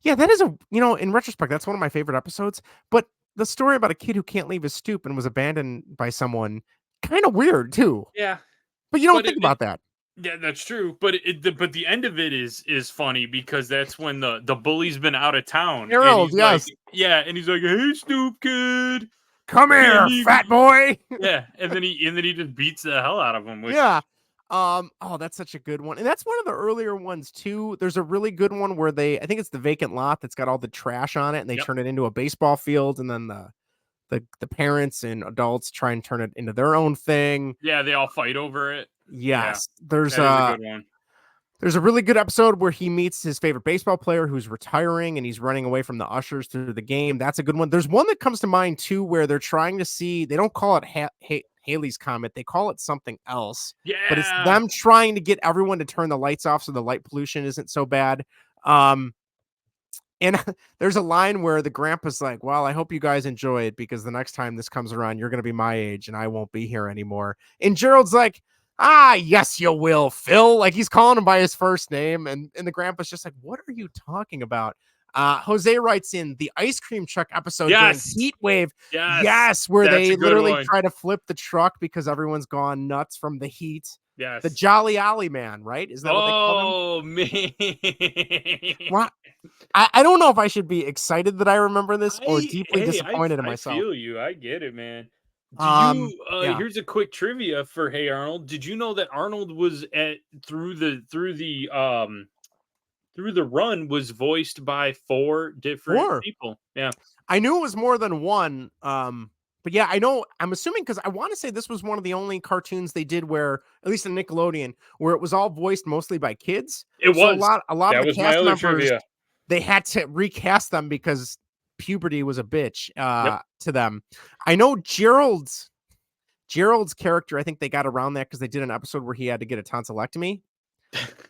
Yeah, that is in retrospect, that's one of my favorite episodes. But the story about a kid who can't leave his stoop and was abandoned by someone, kind of weird too. Yeah. But you don't think about that. Yeah, that's true. But the end of it is funny because that's when the bully's been out of town. Harold, yes. And he's like, "Hey, Stoop Kid, come here, fat boy." Yeah, and then he just beats the hell out of him. Yeah. Oh, that's such a good one. And that's one of the earlier ones too. There's a really good one where I think it's the vacant lot that's got all the trash on it, and they turn it into a baseball field, and then the parents and adults try and turn it into their own thing. Yeah, they all fight over it. Yes. Yeah, there's a good one. There's a really good episode where he meets his favorite baseball player who's retiring, and he's running away from the ushers through the game. That's a good one. There's one that comes to mind too, where they're trying to see, they don't call it Halley's Comet. They call it something else. Yeah. But it's them trying to get everyone to turn the lights off so the light pollution isn't so bad. And there's a line where the grandpa's like, "Well, I hope you guys enjoy it because the next time this comes around, you're going to be my age and I won't be here anymore." And Gerald's like, "Yes, you will, Phil." Like he's calling him by his first name. And the grandpa's just like, "What are you talking about?" Jose writes in the ice cream truck episode during Heat Wave. Yes, where they literally try to flip the truck because everyone's gone nuts from the heat. Yes. The Jolly Ollie Man, right? Is that what they call him? Oh, man. Well, I don't know if I should be excited that I remember this or deeply disappointed in myself. I feel you. I get it, man. Yeah. Here's a quick trivia for Hey Arnold. Did you know that Arnold was through the run was voiced by 4 different 4. people? Yeah. I knew it was more than one. But yeah, I know. I'm assuming because I want to say this was one of the only cartoons they did where, at least in Nickelodeon, where it was all voiced mostly by kids. It So was. a lot of That the was my cast other members, trivia. they had to recast them because puberty was a bitch Yep. to them. I know Gerald's character. I think they got around that because they did an episode where he had to get a tonsillectomy.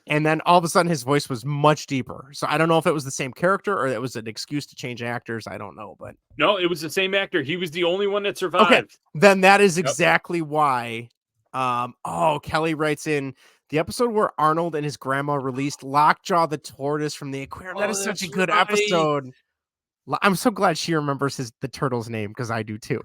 And then all of a sudden his voice was much deeper. So I don't know if it was the same character or it was an excuse to change actors. I don't know, but No, it was the same actor. He was the only one that okay. survived. Then that is exactly why. Kelly writes in the episode where Arnold and his grandma released Lockjaw the tortoise from the aquarium. That is such a good episode. I'm so glad she remembers the turtle's name because I do too.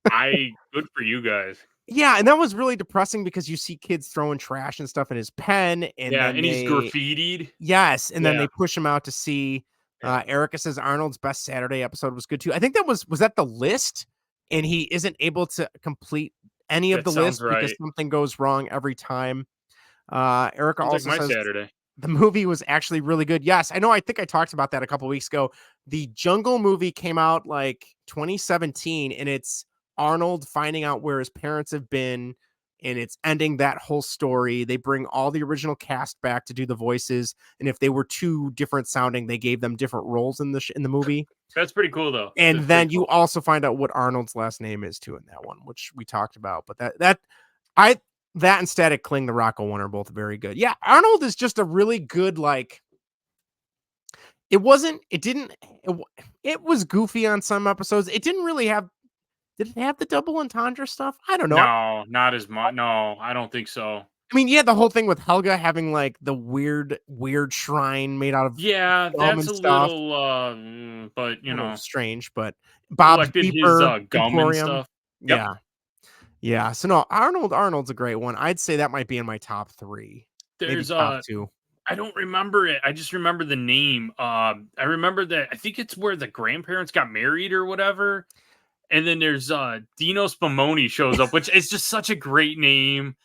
Good for you guys. Yeah, and that was really depressing because you see kids throwing trash and stuff in his pen, and Yeah, then and he's graffitied. Yes, and then Yeah. they push him out to sea. Erica says Arnold's Best Saturday episode was good too. I think that was that the list, and he isn't able to complete any of That the list sounds because right. something goes wrong every time. Erica Sounds also like my says Saturday. the movie was actually really good. Yes, I know. I think I talked about that a couple weeks ago. The Jungle movie came out like 2017, and it's Arnold finding out where his parents have been, and it's ending that whole story. They bring all the original cast back to do the voices, and if they were too different sounding, they gave them different roles in the movie. That's pretty cool though. And That's then pretty you cool. also find out what Arnold's last name is too in that one, which we talked about. But that and Static Cling, the Rocco one are both very good. Yeah, Arnold is just a really good, like, it was goofy on some episodes. It didn't really have, did it have the double entendre stuff? I don't know. No, not as much. No, I don't think so. I mean, yeah, the whole thing with Helga having like the weird shrine made out of Yeah, gum that's and a stuff. little but you A little know, strange, but Bob's collected his Beeper gum and Emporium. stuff. Yep. Yeah. Yeah. So no, Arnold's a great one. I'd say that might be in my top 3. Maybe There's top 2. I don't remember it. I just remember the name. I remember that I think it's where the grandparents got married or whatever. And then there's Dino Spumoni shows up, which is just such a great name.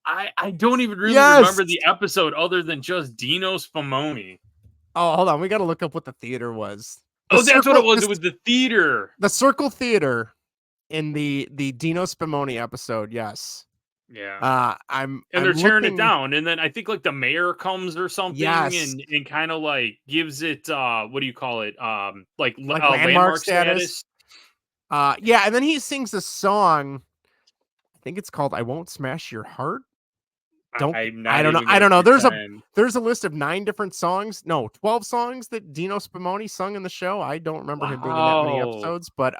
I don't even really remember the episode other than just Dino Spumoni. Oh, hold on. We got to look up what the theater was. That's what it was. It was the theater. The Circle Theater in the Dino Spumoni episode. Yes. Yeah. And they're tearing it down. And then I think like the mayor comes or something and kind of like gives it what do you call it? Like landmark status. Yeah, and then he sings a song. I think it's called I Won't Smash Your Heart. I don't know. There's a list of 9 different songs. No, 12 songs that Dino Spumoni sung in the show. I don't remember him being in that many episodes, but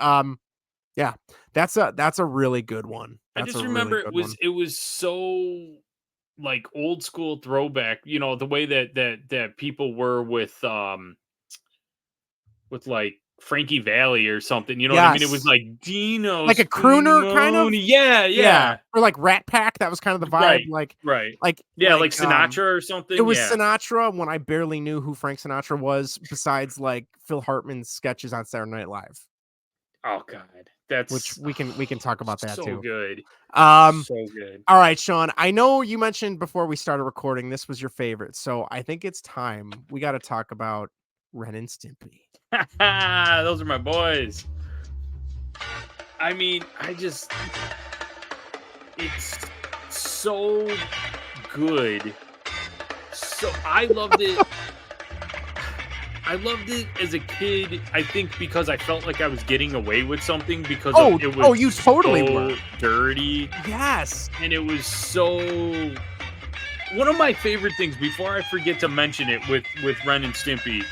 yeah, that's a really good one. I just remember it was so like old school throwback, you know, the way that people were with like Frankie Valli or something, you know what I mean? It was like Dino, like a crooner kind of. Yeah. Or like Rat Pack. That was kind of the vibe. Like Sinatra or something. It was Sinatra when I barely knew who Frank Sinatra was, besides like Phil Hartman's sketches on Saturday Night Live. Oh God, which we can talk about that so too. Good. So good. All right, Sean. I know you mentioned before we started recording this was your favorite, so I think it's time we got to talk about Ren and Stimpy. Those are my boys. I mean, it's so good. So I loved it. I loved it as a kid, I think, because I felt like I was getting away with something because it was you totally were dirty. Yes. And it was so one of my favorite things, before I forget to mention it with Ren and Stimpy,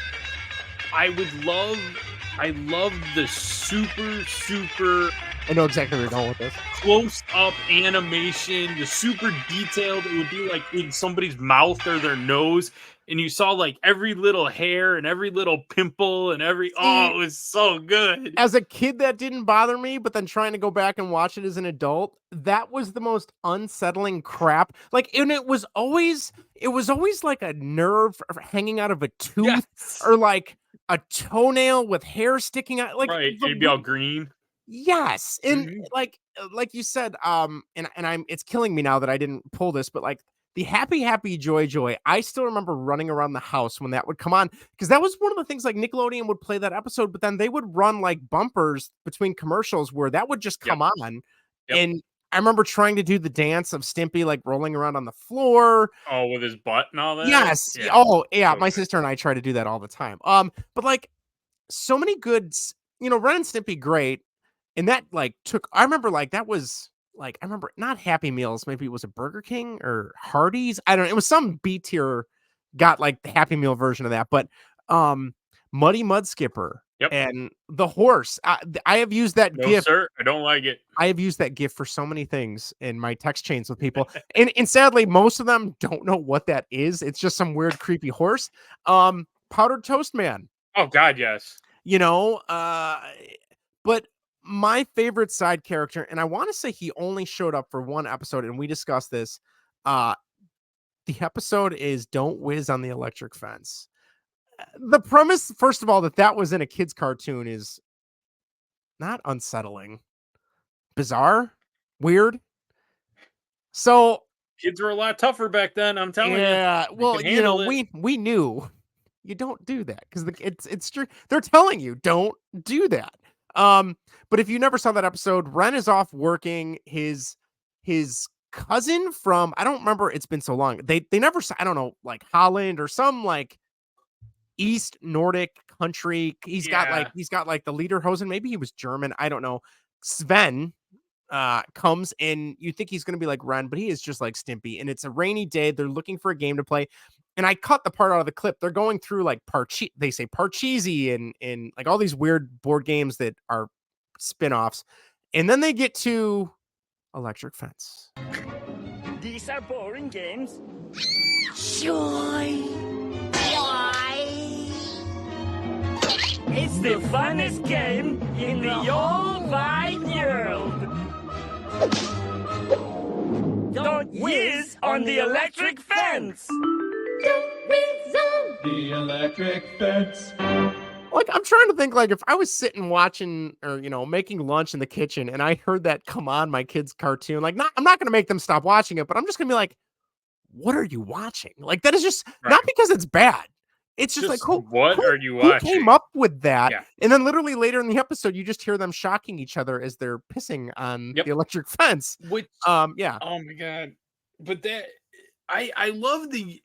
I love the super I know exactly where you're going with this. Close up animation, the super detailed. It would be like in somebody's mouth or their nose, and you saw like every little hair and every little pimple and it was so good. As a kid, that didn't bother me, but then trying to go back and watch it as an adult, that was the most unsettling crap. Like, and it was always like a nerve hanging out of a tooth or like a toenail with hair sticking out. Like, right, it'd be all green. Yes, and Mhm. like you said, and it's killing me now that I didn't pull this, but like the happy joy. I still remember running around the house when that would come on because that was one of the things like Nickelodeon would play that episode, but then they would run like bumpers between commercials where that would just Yep. come on, Yep. and I remember trying to do the dance of Stimpy like rolling around on the floor. Oh, with his butt and all that? Yes, Yeah. oh yeah, So my good. sister and I try to do that all the time. But like so many goods, Ren and Stimpy, great. And that like took, I remember like that was like, I remember not Happy Meals, maybe it was a Burger King or Hardee's. I don't know. It was some B tier got like the Happy Meal version of that. But um Muddy Mud Skipper Yep. and the horse. I have used that No, GIF. sir. I don't like it. I have used that GIF for so many things in my text chains with people. And sadly, most of them don't know what that is. It's just some weird, creepy horse. Powdered Toast Man. Oh, God, yes. But my favorite side character, and I want to say he only showed up for one episode, and we discussed this. The episode is Don't Whiz on the Electric Fence. The premise, first of all, that was in a kid's cartoon is not unsettling, bizarre, weird. So Kids were a lot tougher back then, I'm telling you. yeah, They well, could handle it. we knew you don't do that because it's true. They're telling you don't do that. But if you never saw that episode, Ren is off working his cousin from, I don't remember. It's been so long. They never saw, I don't know, like Holland or some like East Nordic country. He's got Yeah. like the Lederhosen. Maybe he was German. I don't know. Sven comes and you think he's going to be like Ren, but he is just like Stimpy. And it's a rainy day. They're looking for a game to play. And I cut the part out of the clip. They're going through like they say Parcheesi and like all these weird board games that are spin-offs. And then they get to Electric Fence. These are boring games. Joy. It's the funnest game in the whole wide world. Don't whiz on the electric fence. The electric fence. Like, I'm trying to think, like, if I was sitting watching or, making lunch in the kitchen and I heard that come on my kid's cartoon, like, I'm not going to make them stop watching it, but I'm just going to be like, what are you watching? Like, that is just not because it's bad. It's just like, what are you watching? Who came up with that? Yeah. And then literally later in the episode, you just hear them shocking each other as they're pissing on the electric fence. Which, yeah. Oh my God. But that, I love the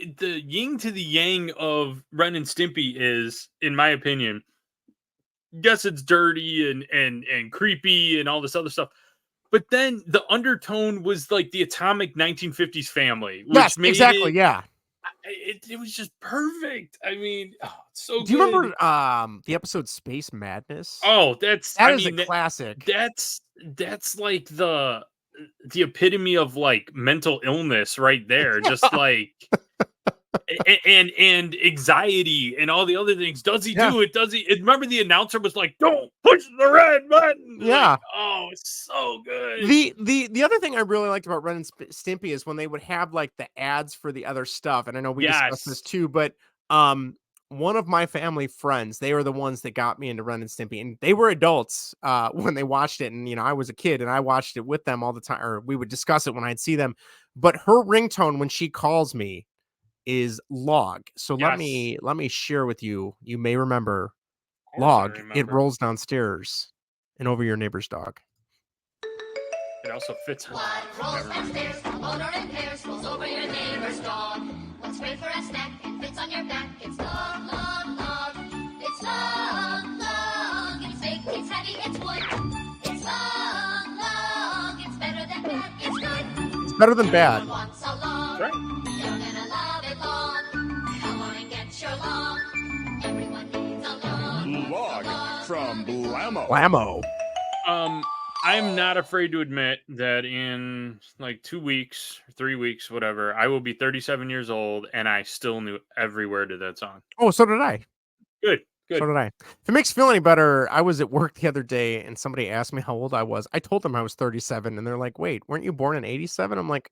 yin to the yang of Ren and Stimpy is, in my opinion, yes, it's dirty and creepy and all this other stuff. But then the undertone was like the atomic 1950s family. Which Yes, made exactly. Yeah. It was just perfect. I mean, it's so Do you good. remember the episode Space Madness? Oh, that is a classic. That's like the epitome of like mental illness right there. Just like and anxiety and all the other things. Does he do it? Does he? Remember the announcer was like, "Don't push the red button." Yeah. Like, oh, it's so good. The other thing I really liked about Ren and Stimpy is when they would have like the ads for the other stuff. And I know we discussed this too, but one of my family friends, they were the ones that got me into Ren and Stimpy, and they were adults when they watched it. And I was a kid and I watched it with them all the time, or we would discuss it when I'd see them. But her ringtone when she calls me is Log. So let me share with you. You may remember Log. It rolls downstairs and over your neighbor's dog. It also fits. What rolls downstairs, a motor and pairs, rolls over your neighbor's dog. What's great for a snack and fits on your back? It's Log, Log, Log. It's Log, Log. It's big, it's heavy, it's wood. It's Log, Log. It's better than bad, it's good. It's better than bad. Everyone wants a log. Right. You're gonna love it, Log. Come on and get your log. Everyone needs a log. Log from Blammo. I'm not afraid to admit that in like 2 weeks, 3 weeks, whatever, I will be 37 years old and I still knew every word of that song. Oh, so did I. Good. So did I. If it makes you feel any better, I was at work the other day and somebody asked me how old I was. I told them I was 37 and they're like, wait, weren't you born in 87? I'm like,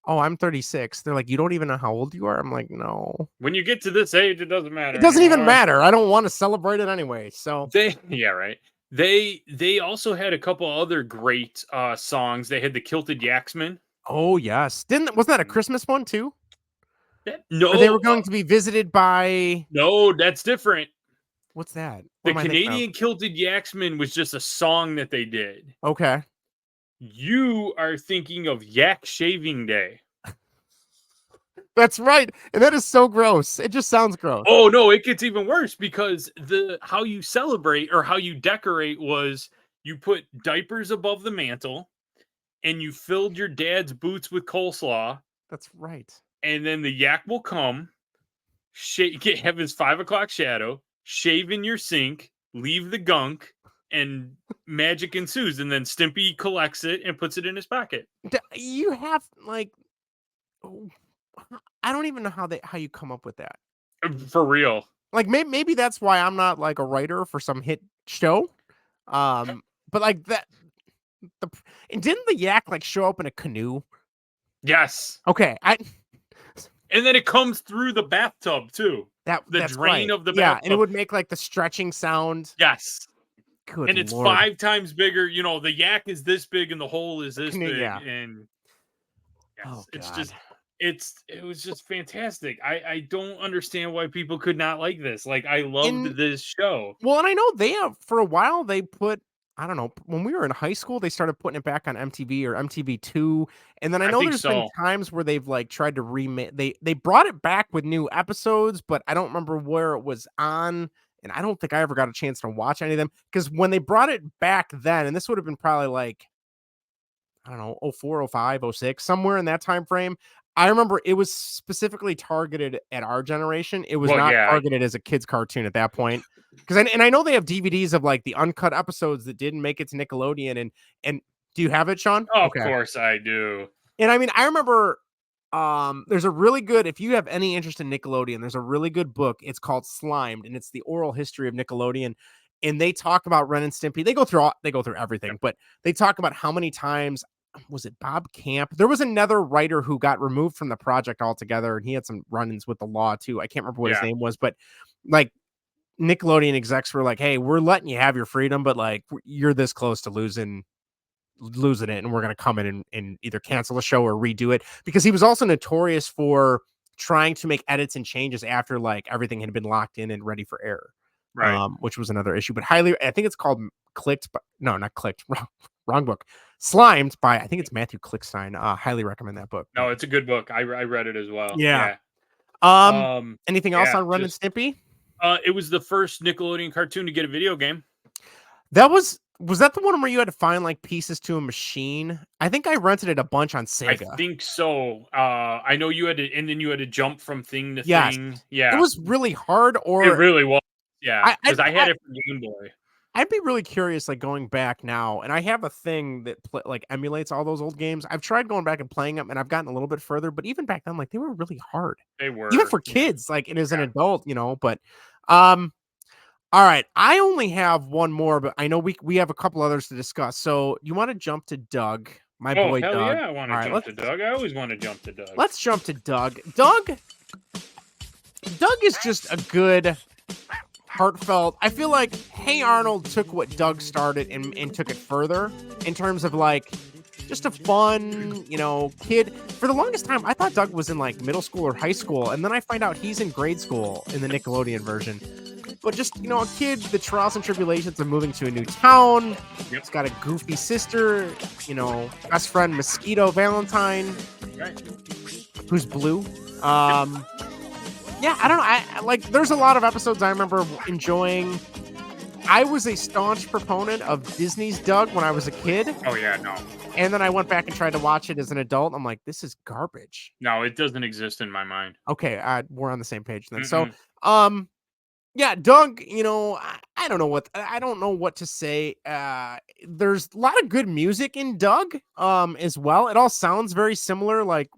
oh, I'm 36. They're like, you don't even know how old you are? I'm like, no. When you get to this age, it doesn't matter. It doesn't even matter. I don't want to celebrate it anyway. So yeah, right. They also had a couple other great songs. They had the Kilted Yaxman. Oh yes, wasn't that a Christmas one too? No, or they were going to be visited by. No, that's different. What's that? The Canadian Kilted Yaxman was just a song that they did. Okay. You are thinking of Yak Shaving Day. That's right. And that is so gross. It just sounds gross. Oh no, it gets even worse because how you celebrate or how you decorate was you put diapers above the mantle and you filled your dad's boots with coleslaw. That's right. And then the yak will come, have his 5 o'clock shadow, shave in your sink, leave the gunk, and magic ensues. And then Stimpy collects it and puts it in his pocket. You have I don't even know how you come up with that. For real. Like maybe that's why I'm not like a writer for some hit show. But like that and didn't the yak like show up in a canoe? Yes. Okay. And then it comes through the bathtub too. That's drain right. of the bathtub. Yeah, and it would make like the stretching sound. Yes. Good and it's Lord. 5 times bigger. You know, the yak is this big and the hole is this big. Yeah. And yes, it's just it was just fantastic. I don't understand why people could not like this. Like I loved this show. Well, and I know they have for a while they put, I don't know, when we were in high school, they started putting it back on MTV or MTV2. And then I know there's been times where they've like tried to remake, they brought it back with new episodes, but I don't remember where it was on. And I don't think I ever got a chance to watch any of them because when they brought it back then, and this would have been probably like, I don't know, 04, 05, 06, somewhere in that time frame. I remember it was specifically targeted at our generation. It was not targeted as a kid's cartoon at that point. Because I know they have DVDs of like the uncut episodes that didn't make it to Nickelodeon. And do you have it, Sean? Oh, okay. Of course I do. And I mean, I remember there's a really good, if you have any interest in Nickelodeon, there's a really good book. It's called Slimed, and it's the oral history of Nickelodeon. And they talk about Ren and Stimpy. They go through everything, but they talk about how many times. Was it Bob Camp? There was another writer who got removed from the project altogether, and he had some run-ins with the law too. I can't remember what his name was, but like Nickelodeon execs were like, "Hey, we're letting you have your freedom, but like you're this close to losing it, and we're going to come in and either cancel the show or redo it." Because he was also notorious for trying to make edits and changes after like everything had been locked in and ready for air, right? Which was another issue. But I think it's called Clicked, but no, not Clicked. Wrong book. Slimed by, I think it's Matthew Klickstein. Highly recommend that book. No, it's a good book. I read it as well. Yeah. Anything else on Ren and Stimpy? It was the first Nickelodeon cartoon to get a video game. Was that the one where you had to find like pieces to a machine? I think I rented it a bunch on Sega. I think so. I know you had to, and then you had to jump from thing to thing. Yeah. It was really hard, or it really was. Yeah, because I had it for Game Boy. I'd be really curious, like going back now, and I have a thing that like emulates all those old games. I've tried going back and playing them, and I've gotten a little bit further. But even back then, like they were really hard. They were even for kids, like and as an adult, you know. But, all right, I only have one more, but I know we have a couple others to discuss. So you want to jump to Doug, my boy hell Doug? Yeah, I want to jump to Doug. I always want to jump to Doug. Let's jump to Doug. Doug is just a good. Heartfelt. I feel like Hey Arnold took what Doug started and took it further in terms of like just a fun, you know, kid. For the longest time, I thought Doug was in like middle school or high school, and then I find out he's in grade school in the Nickelodeon version. But just, you know, a kid, the trials and tribulations of moving to a new town. He's got a goofy sister, you know, best friend Mosquito Valentine, who's blue. Yeah, I don't know. I like. There's a lot of episodes I remember enjoying. I was a staunch proponent of Disney's Doug when I was a kid. Oh yeah, no. And then I went back and tried to watch it as an adult. I'm like, this is garbage. No, it doesn't exist in my mind. Okay, we're on the same page then. So, yeah, Doug. You know, I don't know what to say. There's a lot of good music in Doug, as well. It all sounds very similar, like.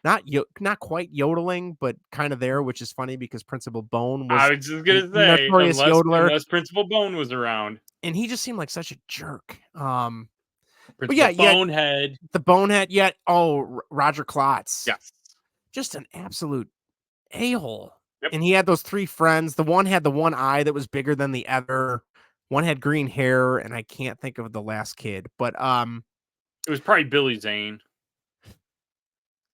Not quite yodeling, but kind of there, which is funny because Principal Bone was. I was just gonna say, notorious yodeler. Unless Principal Bone was around, and he just seemed like such a jerk. Principal Bonehead, the Bonehead. Yet, Roger Klotz, yes, just an absolute a-hole. Yep. And he had those 3 friends. The one had the one eye that was bigger than the other. One had green hair, and I can't think of the last kid, but It was probably Billy Zane.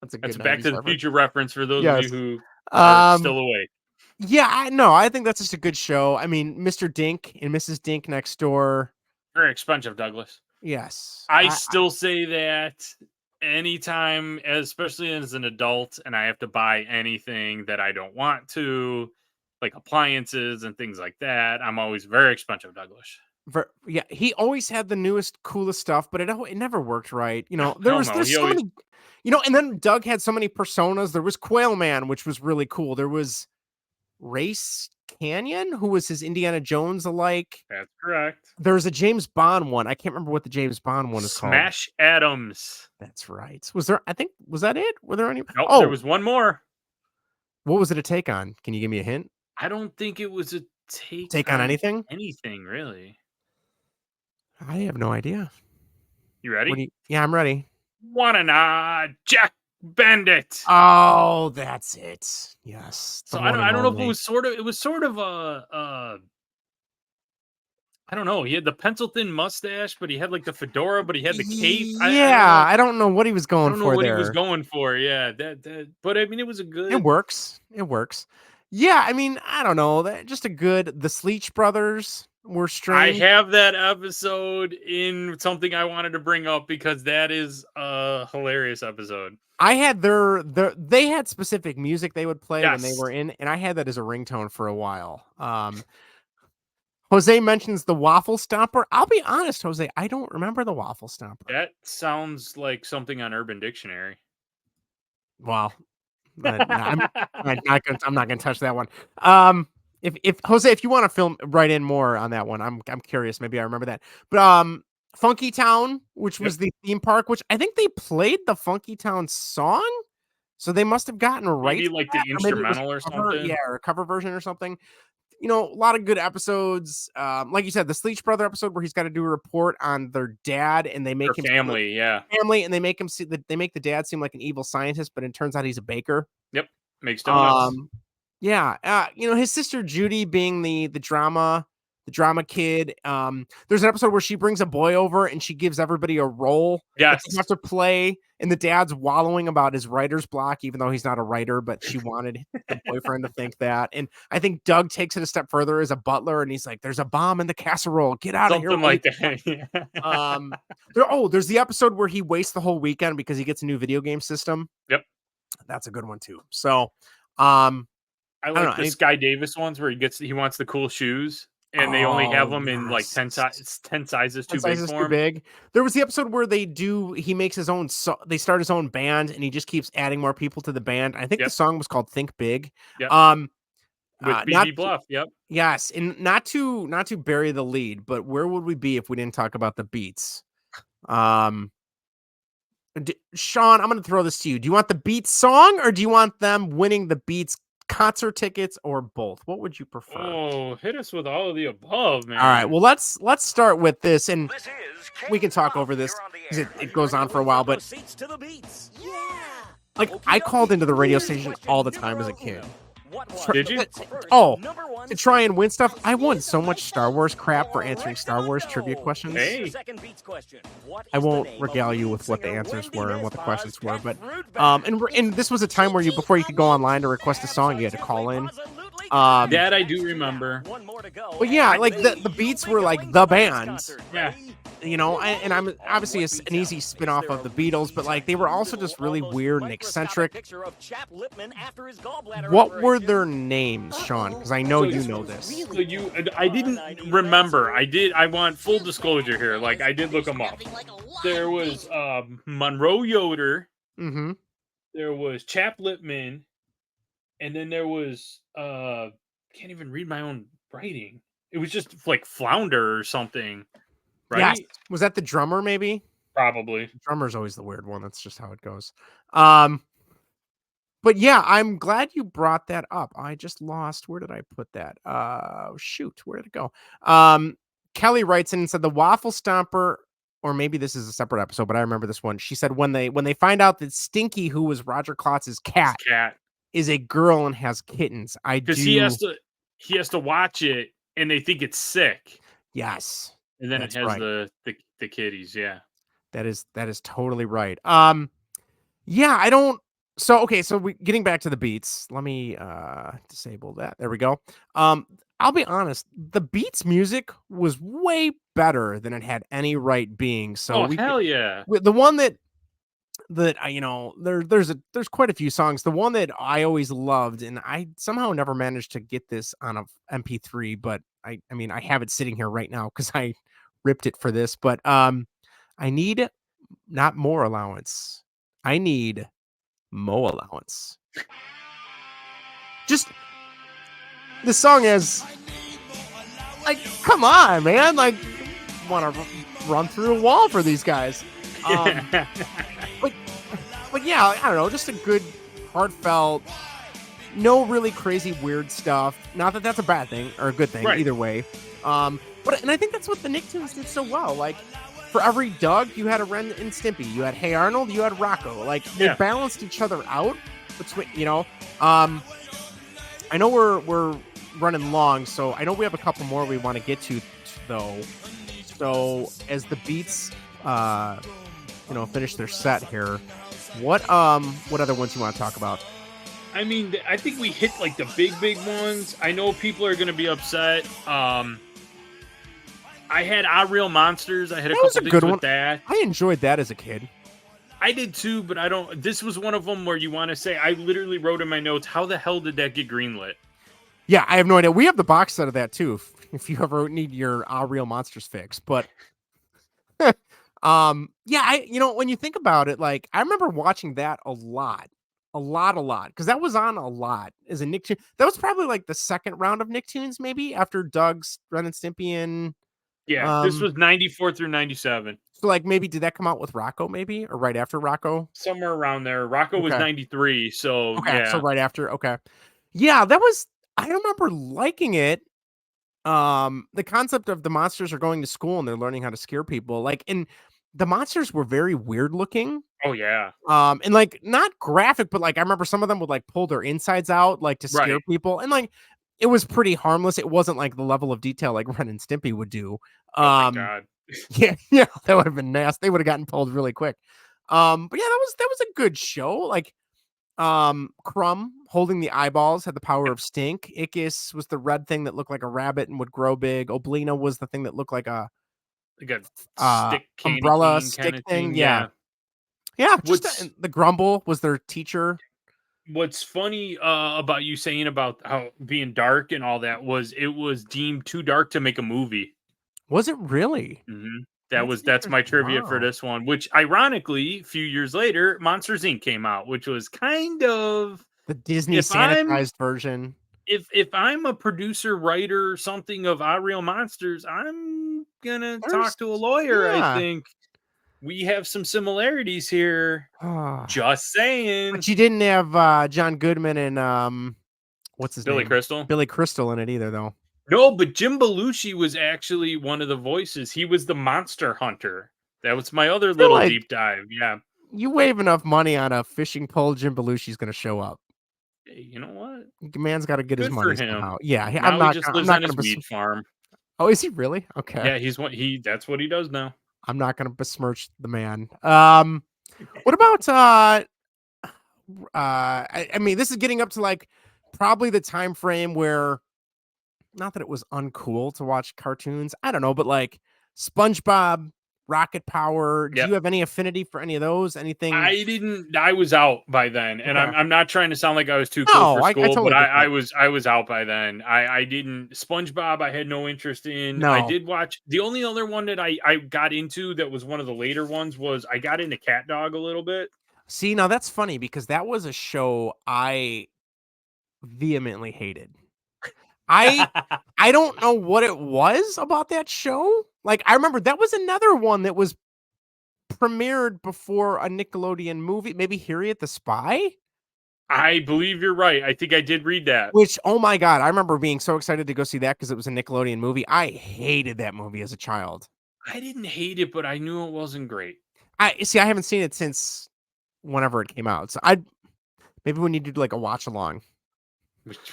that's a That's good a Back 90s to the reference. Future reference for those of Yes. you who are still awake. Yeah, I think that's just a good show. I mean, Mr. Dink and Mrs. Dink next door. Very expensive, Douglas. Yes. I still say that anytime, especially as an adult, and I have to buy anything that I don't want to, like appliances and things like that, I'm always very expensive, Douglas. Yeah, he always had the newest, coolest stuff, but it never worked right. You know, Hell no, there's he so always- many, you know, and then Doug had so many personas. There was Quail Man, which was really cool. There was Race Canyon, who was his Indiana Jones alike. That's correct. There's a James Bond one. I can't remember what the James Bond one is called. Smash Adams. That's right. Was that it? Were there any? Nope, Oh, there was one more. what was it a take on? Can you give me a hint? I don't think it was a Take on anything? Anything, really. I have no idea. You ready? Yeah, I'm ready. Wanna Jack Bandit. Oh, that's it. Yes. So I don't know if it was sort of a I don't know. He had the pencil thin mustache, but he had like the fedora, but he had the cape. I don't know what he was going I don't know for what there. he was going for. Yeah, that. But I mean, it was a good. It works. It works. Yeah, I mean, I don't know. Just a good. The Sleech brothers were strange. I have that episode in something I wanted to bring up because that is a hilarious episode. I had they had specific music they would play when they were in, and I had that as a ringtone for a while. Jose mentions the Waffle Stomper. I'll be honest, Jose, I don't remember the Waffle Stomper. That sounds like something on Urban Dictionary. Well, I'm not gonna touch that one. If Jose, if you want to write in more on that one, I'm curious. Maybe I remember that. But Funky Town, which was the theme park, which I think they played the Funky Town song, so they must have gotten right. Maybe like the instrumental or something. Yeah, or a cover version or something. You know, a lot of good episodes. Like you said, the Sleech brother episode where he's got to do a report on their dad, and they make Their him family, and they make him they make the dad seem like an evil scientist, but it turns out he's a baker. Yep, makes donuts. Yeah, you know, his sister Judy being the drama kid. There's an episode where she brings a boy over and she gives everybody a role. Yes, they have to play, and the dad's wallowing about his writer's block, even though he's not a writer. But she wanted the boyfriend to think that. And I think Doug takes it a step further as a butler, and he's like, "There's a bomb in the casserole. Get out of here!" Something like that. There's the episode where he wastes the whole weekend because he gets a new video game system. Yep, that's a good one too. So, I like the Sky Davis ones where he wants the cool shoes. And they only have them in like 10 sizes too big for him. Big. There was the episode where he makes his own they start his own band, and he just keeps adding more people to the band. I think the song was called Think Big. Yep. With BB Bluff. Yep. Yes, and not to bury the lead, but where would we be if we didn't talk about the Beats? Sean, I'm going to throw this to you. Do you want the Beats song, or do you want them winning the Beats concert tickets, or both? What would you prefer? Oh, hit us with all of the above, man. All right, well, let's start with this, and we can talk over this because it goes on for a while. But like, I called into the radio station all the time as a kid. Did you? To try and win stuff. I won so much Star Wars crap for answering Star Wars trivia questions. Hey. I won't regale you with what the answers were and what the questions were, but and this was a time where before you could go online to request a song, you had to call in. That I do remember. But yeah, like the Beats were like the band. Yeah. You know, and I'm obviously an easy spin-off of the Beatles, but like they were also just really weird and eccentric. What were their names, Sean? Because I know you know this. So I didn't remember. I want full disclosure here. Like, I did look them up. There was Monroe Yoder. Mm-hmm. There was Chap Lippman, and then there was can't even read my own writing. It was just like Flounder or something. Right? Yes. Was that the drummer, maybe? Probably. The drummer's always the weird one. That's just how it goes. But yeah, I'm glad you brought that up. I just lost. Where did I put that? Shoot, where did it go? Kelly writes in and said the Waffle Stomper, or maybe this is a separate episode, but I remember this one. She said when they find out that Stinky, who was Roger Klotz's cat, is a girl and has kittens. Because he has to watch it, and they think it's sick. Yes. And then That's it has right. the kitties, yeah. That is totally right. Yeah, I don't okay, so we getting back to the beats. Let me disable that. There we go. I'll be honest, the Beats music was way better than it had any right being. So Oh, hell yeah. the one that I, there's quite a few songs. The one that I always loved, and I somehow never managed to get this on a MP3, but I mean I have it sitting here right now because I ripped it for this. But I need not more allowance. I need Mo allowance. Just the song is like, come on, man! Like, want to run through a wall for these guys. But yeah, I don't know, just a good, heartfelt, no really crazy weird stuff. Not that that's a bad thing or a good thing, Right. either way. And I think that's what the Nicktoons did so well. Like, for every Doug, you had a Ren and Stimpy. You had Hey Arnold, you had Rocco. Like, they balanced each other out between, I know we're running long, so I know we have a couple more we want to get to, though. So as the Beats, finish their set here, what other ones you want to talk about? I mean, I think we hit like the big ones. I know people are going to be upset. I had Real Monsters. I had a couple things with that. I enjoyed that as a kid. I did too, but I don't. This was one of them where you want to say, I literally wrote in my notes, how the hell did that get greenlit? Yeah, I have no idea. We have the box set of that too, if you ever need your Real Monsters fix. But when you think about it, like, I remember watching that a lot, because that was on a lot as a Nicktoon. That was probably like the second round of Nicktoons, maybe after Doug's Ren and Stimpy and Yeah, this was 94 through 97. So, like, maybe did that come out with Rocco, maybe, or right after Rocco? Somewhere around there. Rocco was 93, so okay, yeah. so right after. Okay, yeah, that was. I remember liking it. The concept of the monsters are going to school and they're learning how to scare people. Like, and the monsters were very weird looking. Oh yeah. And like not graphic, but like I remember some of them would like pull their insides out, like to scare people, and like it was pretty harmless. It wasn't like the level of detail like Ren and Stimpy would do. Oh my god. Yeah, that would have been nasty. They would have gotten pulled really quick. But yeah, that was a good show. Like, Crumb holding the eyeballs had the power of stink. Ickis was the red thing that looked like a rabbit and would grow big. Oblina was the thing that looked like a stick umbrella stick thing. Yeah. Just the Grumble was their teacher. What's funny about you saying about how being dark and all that was it was deemed too dark to make a movie. Was it really? Mm-hmm. That's my trivia for this one, which ironically, a few years later, Monsters Inc. came out, which was kind of the Disney sanitized version. If I'm a producer, writer, something of Our Real Monsters, I'm gonna talk to a lawyer. Yeah. I think we have some similarities here. Just saying. But you didn't have John Goodman and what's his name? Billy Crystal in it either, though. No, but Jim Belushi was actually one of the voices. He was the monster hunter. That was my other little deep dive. Yeah. You wave enough money on a fishing pole, Jim Belushi's going to show up. Hey, you know what? The man's got to get his money somehow. Yeah, now I'm not going to wheat farm. Oh, is he really? Okay. Yeah, that's what he does now. I'm not going to besmirch the man. What about I mean, this is getting up to like probably the time frame where, not that it was uncool to watch cartoons, I don't know, but like SpongeBob, Rocket Power. Do you have any affinity for any of those? Anything? I was out by then, and I'm not trying to sound like I was too cool for school, but I was out by then. I didn't SpongeBob. I had no interest in. No. I did watch the only other one that I got into that was one of the later ones was I got into CatDog a little bit. See, now that's funny because that was a show I vehemently hated. I don't know what it was about that show. Like, I remember that was another one that was premiered before a Nickelodeon movie, maybe Harriet the Spy. I believe you're right. I think I did read that. Which, oh my God, I remember being so excited to go see that because it was a Nickelodeon movie. I hated that movie as a child. I didn't hate it, but I knew it wasn't great. I haven't seen it since whenever it came out. So maybe we need to do like a watch along.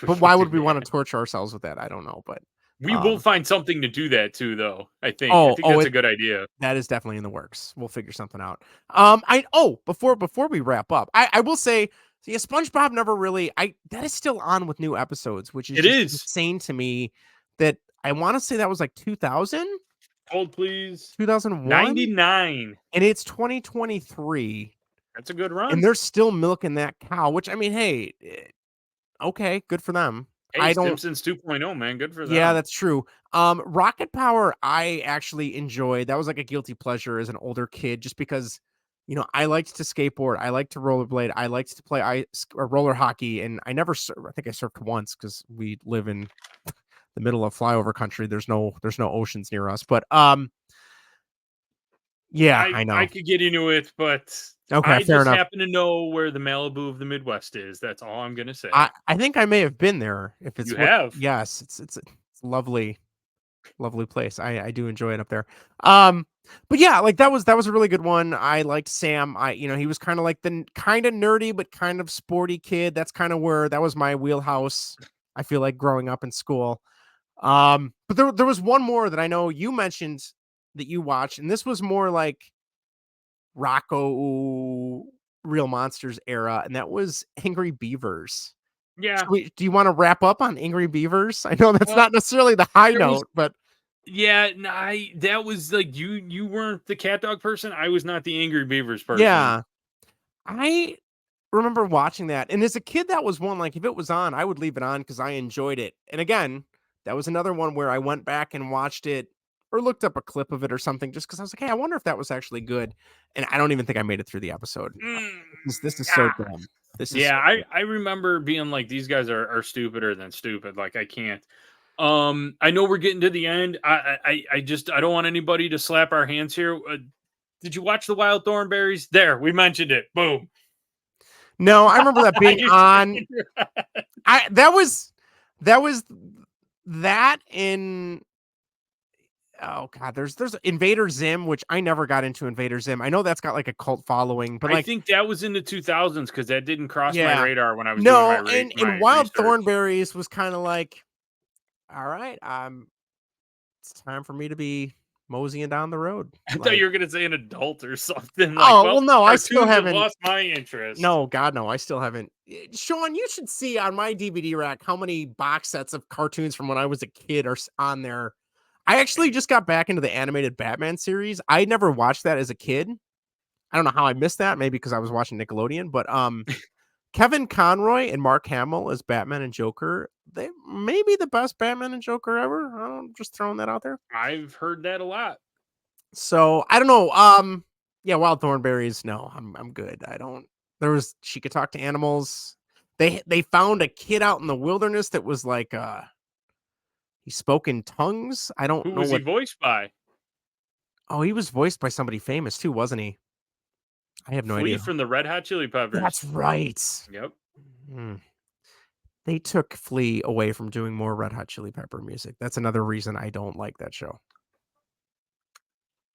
But why would we want to torture ourselves with that? I don't know. But We will find something to do that too, though. I think that's a good idea. That is definitely in the works. We'll figure something out. Before we wrap up, I will say, yeah, SpongeBob never really. That is still on with new episodes, which is It just is. insane to me. That I want to say that was like 2000, Hold please. 2001, 99, and it's 2023. That's a good run. And they're still milking that cow. Which I mean, hey, okay, good for them. Hey, Simpsons 2.0, man, good for them. Yeah, that's true. Rocket Power, I actually enjoyed. That was like a guilty pleasure as an older kid, just because, I liked to skateboard, I liked to rollerblade, I liked to play ice or roller hockey, and I never. I think I surfed once because we live in the middle of flyover country. There's no oceans near us, but yeah, I know. I could get into it, but okay, I fair just enough. happen to know where the Malibu of the Midwest is. That's all I'm gonna say. I think I may have been there. If it's You have, yes, it's a lovely place. I do enjoy it up there. But yeah, like that was a really good one. I liked Sam. He was kind of like the kind of nerdy but kind of sporty kid. That's kind of where that was my wheelhouse. I feel like growing up in school. But there was one more that I know you mentioned that you watched, and this was more like Rocco Real Monsters era, and that was Angry Beavers. Yeah. Do you want to wrap up on Angry Beavers? I know that's not necessarily the high note, but yeah, that was like you weren't the CatDog person. I was not the Angry Beavers person. yeah, I remember watching that, and as a kid, that was one like if it was on, I would leave it on because I enjoyed it. And again, that was another one where I went back and watched it or looked up a clip of it or something just because I was like, hey, I wonder if that was actually good. And I don't even think I made it through the episode. This is so dumb. I remember being like, these guys are stupider than stupid. Like I can't. I know we're getting to the end. I don't want anybody to slap our hands here. Did you watch the Wild Thornberries? There, we mentioned it. Boom. No, I remember that being on. That was that in. Oh God, there's Invader Zim, which I never got into Invader Zim. I know that's got like a cult following, but I think that was in the 2000s because that didn't cross my radar when I was doing my and Wild Thornberries was kind of like, all right, it's time for me to be moseying down the road. I thought you were gonna say an adult or something. No, I still haven't lost my interest. No, God, no, I still haven't. Sean, you should see on my DVD rack how many box sets of cartoons from when I was a kid are on there. I actually just got back into the animated Batman series. I never watched that as a kid. I don't know how I missed that. Maybe because I was watching Nickelodeon. But Kevin Conroy and Mark Hamill as Batman and Joker. They may be the best Batman and Joker ever. I'm just throwing that out there. I've heard that a lot. So I don't know. Yeah, Wild Thornberries. No, I'm good. She could talk to animals. They found a kid out in the wilderness that was like he spoke in tongues. I don't know. Who was he voiced by? Oh, he was voiced by somebody famous too, wasn't he? I have no idea. Flea from the Red Hot Chili Peppers. That's right. Yep. They took Flea away from doing more Red Hot Chili Pepper music. That's another reason I don't like that show.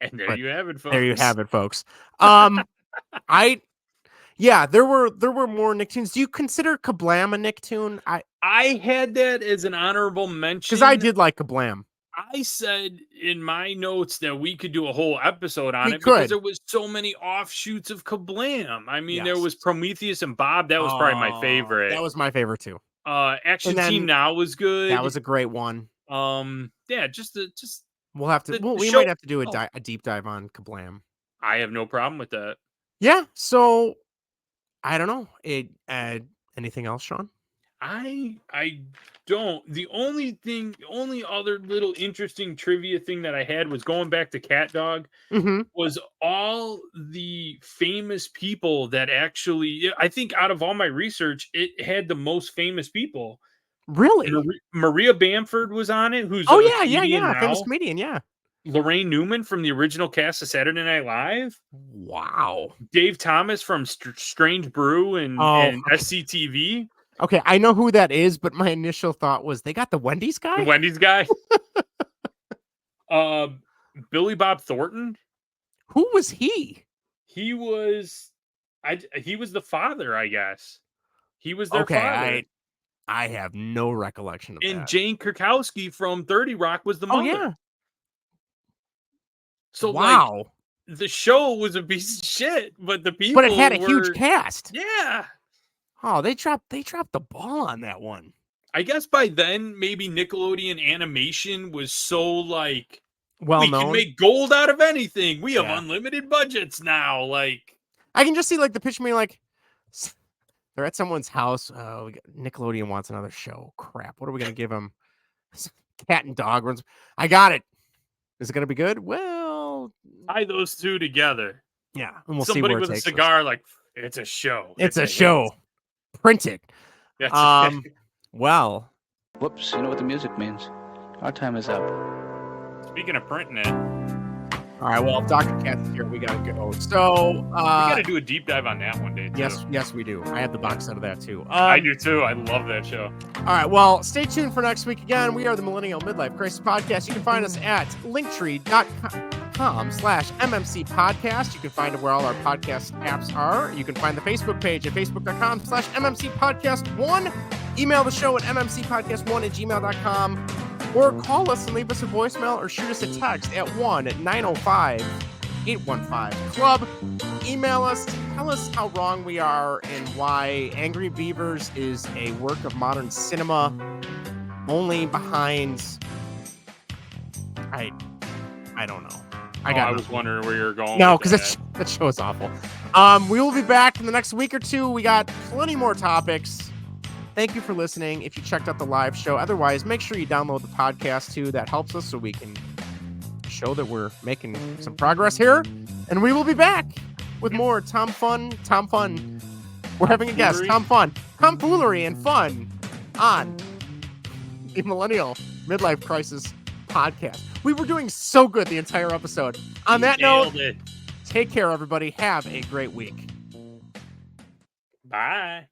And there you have it, folks. There you have it, folks. There were more Nicktoons. Do you consider Kablam a Nicktoon? I had that as an honorable mention because I did like Kablam. I said in my notes that we could do a whole episode on it because there was so many offshoots of Kablam. I mean, there was Prometheus and Bob. That was probably my favorite. That was my favorite too. Action Team Now was good. That was a great one. Just we'll have to. We might have to do a deep dive on Kablam. I have no problem with that. Yeah. So I don't know. Anything else, Sean? I don't. The only other little interesting trivia thing that I had was going back to CatDog. Was all the famous people that actually, I think out of all my research, it had the most famous people. Really? Maria Bamford was on it. Who's yeah, famous comedian, yeah. Lorraine Newman from the original cast of Saturday Night Live. Wow. Dave Thomas from Strange Brew and SCTV. Okay, I know who that is, but my initial thought was they got the Wendy's guy? The Wendy's guy? Billy Bob Thornton. Who was he? He was the father, I guess. He was their father. I have no recollection of And that. Jane Krakowski from 30 Rock was the Oh, mother. yeah. So, wow. Like, the show was a piece of shit, but the people But it had a huge were... cast. Yeah. Oh, they dropped the ball on that one. I guess by then, maybe Nickelodeon animation was so, like, Well we known. can make gold out of anything. We have Yeah. unlimited budgets now. Like, I can just see like the picture me like they're at someone's house. Oh, Nickelodeon wants another show. Crap. What are we gonna give them? Cat and dog runs. I got it. Is it gonna be good? Well, tie those two together. yeah, and we'll Somebody see where with it a takes us. cigar, like, it's a show. It's a hit. show. Print it. That's it. Well. Whoops, you know what the music means. Our time is up. Speaking of printing it, All right, well, if Dr. Cat's here, we gotta go. So we gotta do a deep dive on that one day, too. Yes, we do. I have the box set of that too. I do too. I love that show. All right, well, stay tuned for next week. Again, we are the Millennial Midlife Crisis Podcast. You can find us at linktree.com/MMC Podcast. You can find it where all our podcast apps are. You can find the Facebook page at facebook.com/MMC Podcast 1. Email the show at mmcpodcast1@gmail.com. Or call us and leave us a voicemail or shoot us a text at 1-905-815-CLUB. Email us, tell us how wrong we are and why Angry Beavers is a work of modern cinema only behind... I don't know. I was wondering where you were going. No, because that show is awful. We will be back in the next week or two. We got plenty more topics. Thank you for listening. If you checked out the live show, otherwise, make sure you download the podcast too. That helps us so we can show that we're making some progress here. And we will be back with more Tom Fun. We're having a guest, Tom Fun, tomfoolery and fun on the Millennial Midlife Crisis Podcast. We were doing so good the entire episode. On that note, take care, everybody. Have a great week. Bye.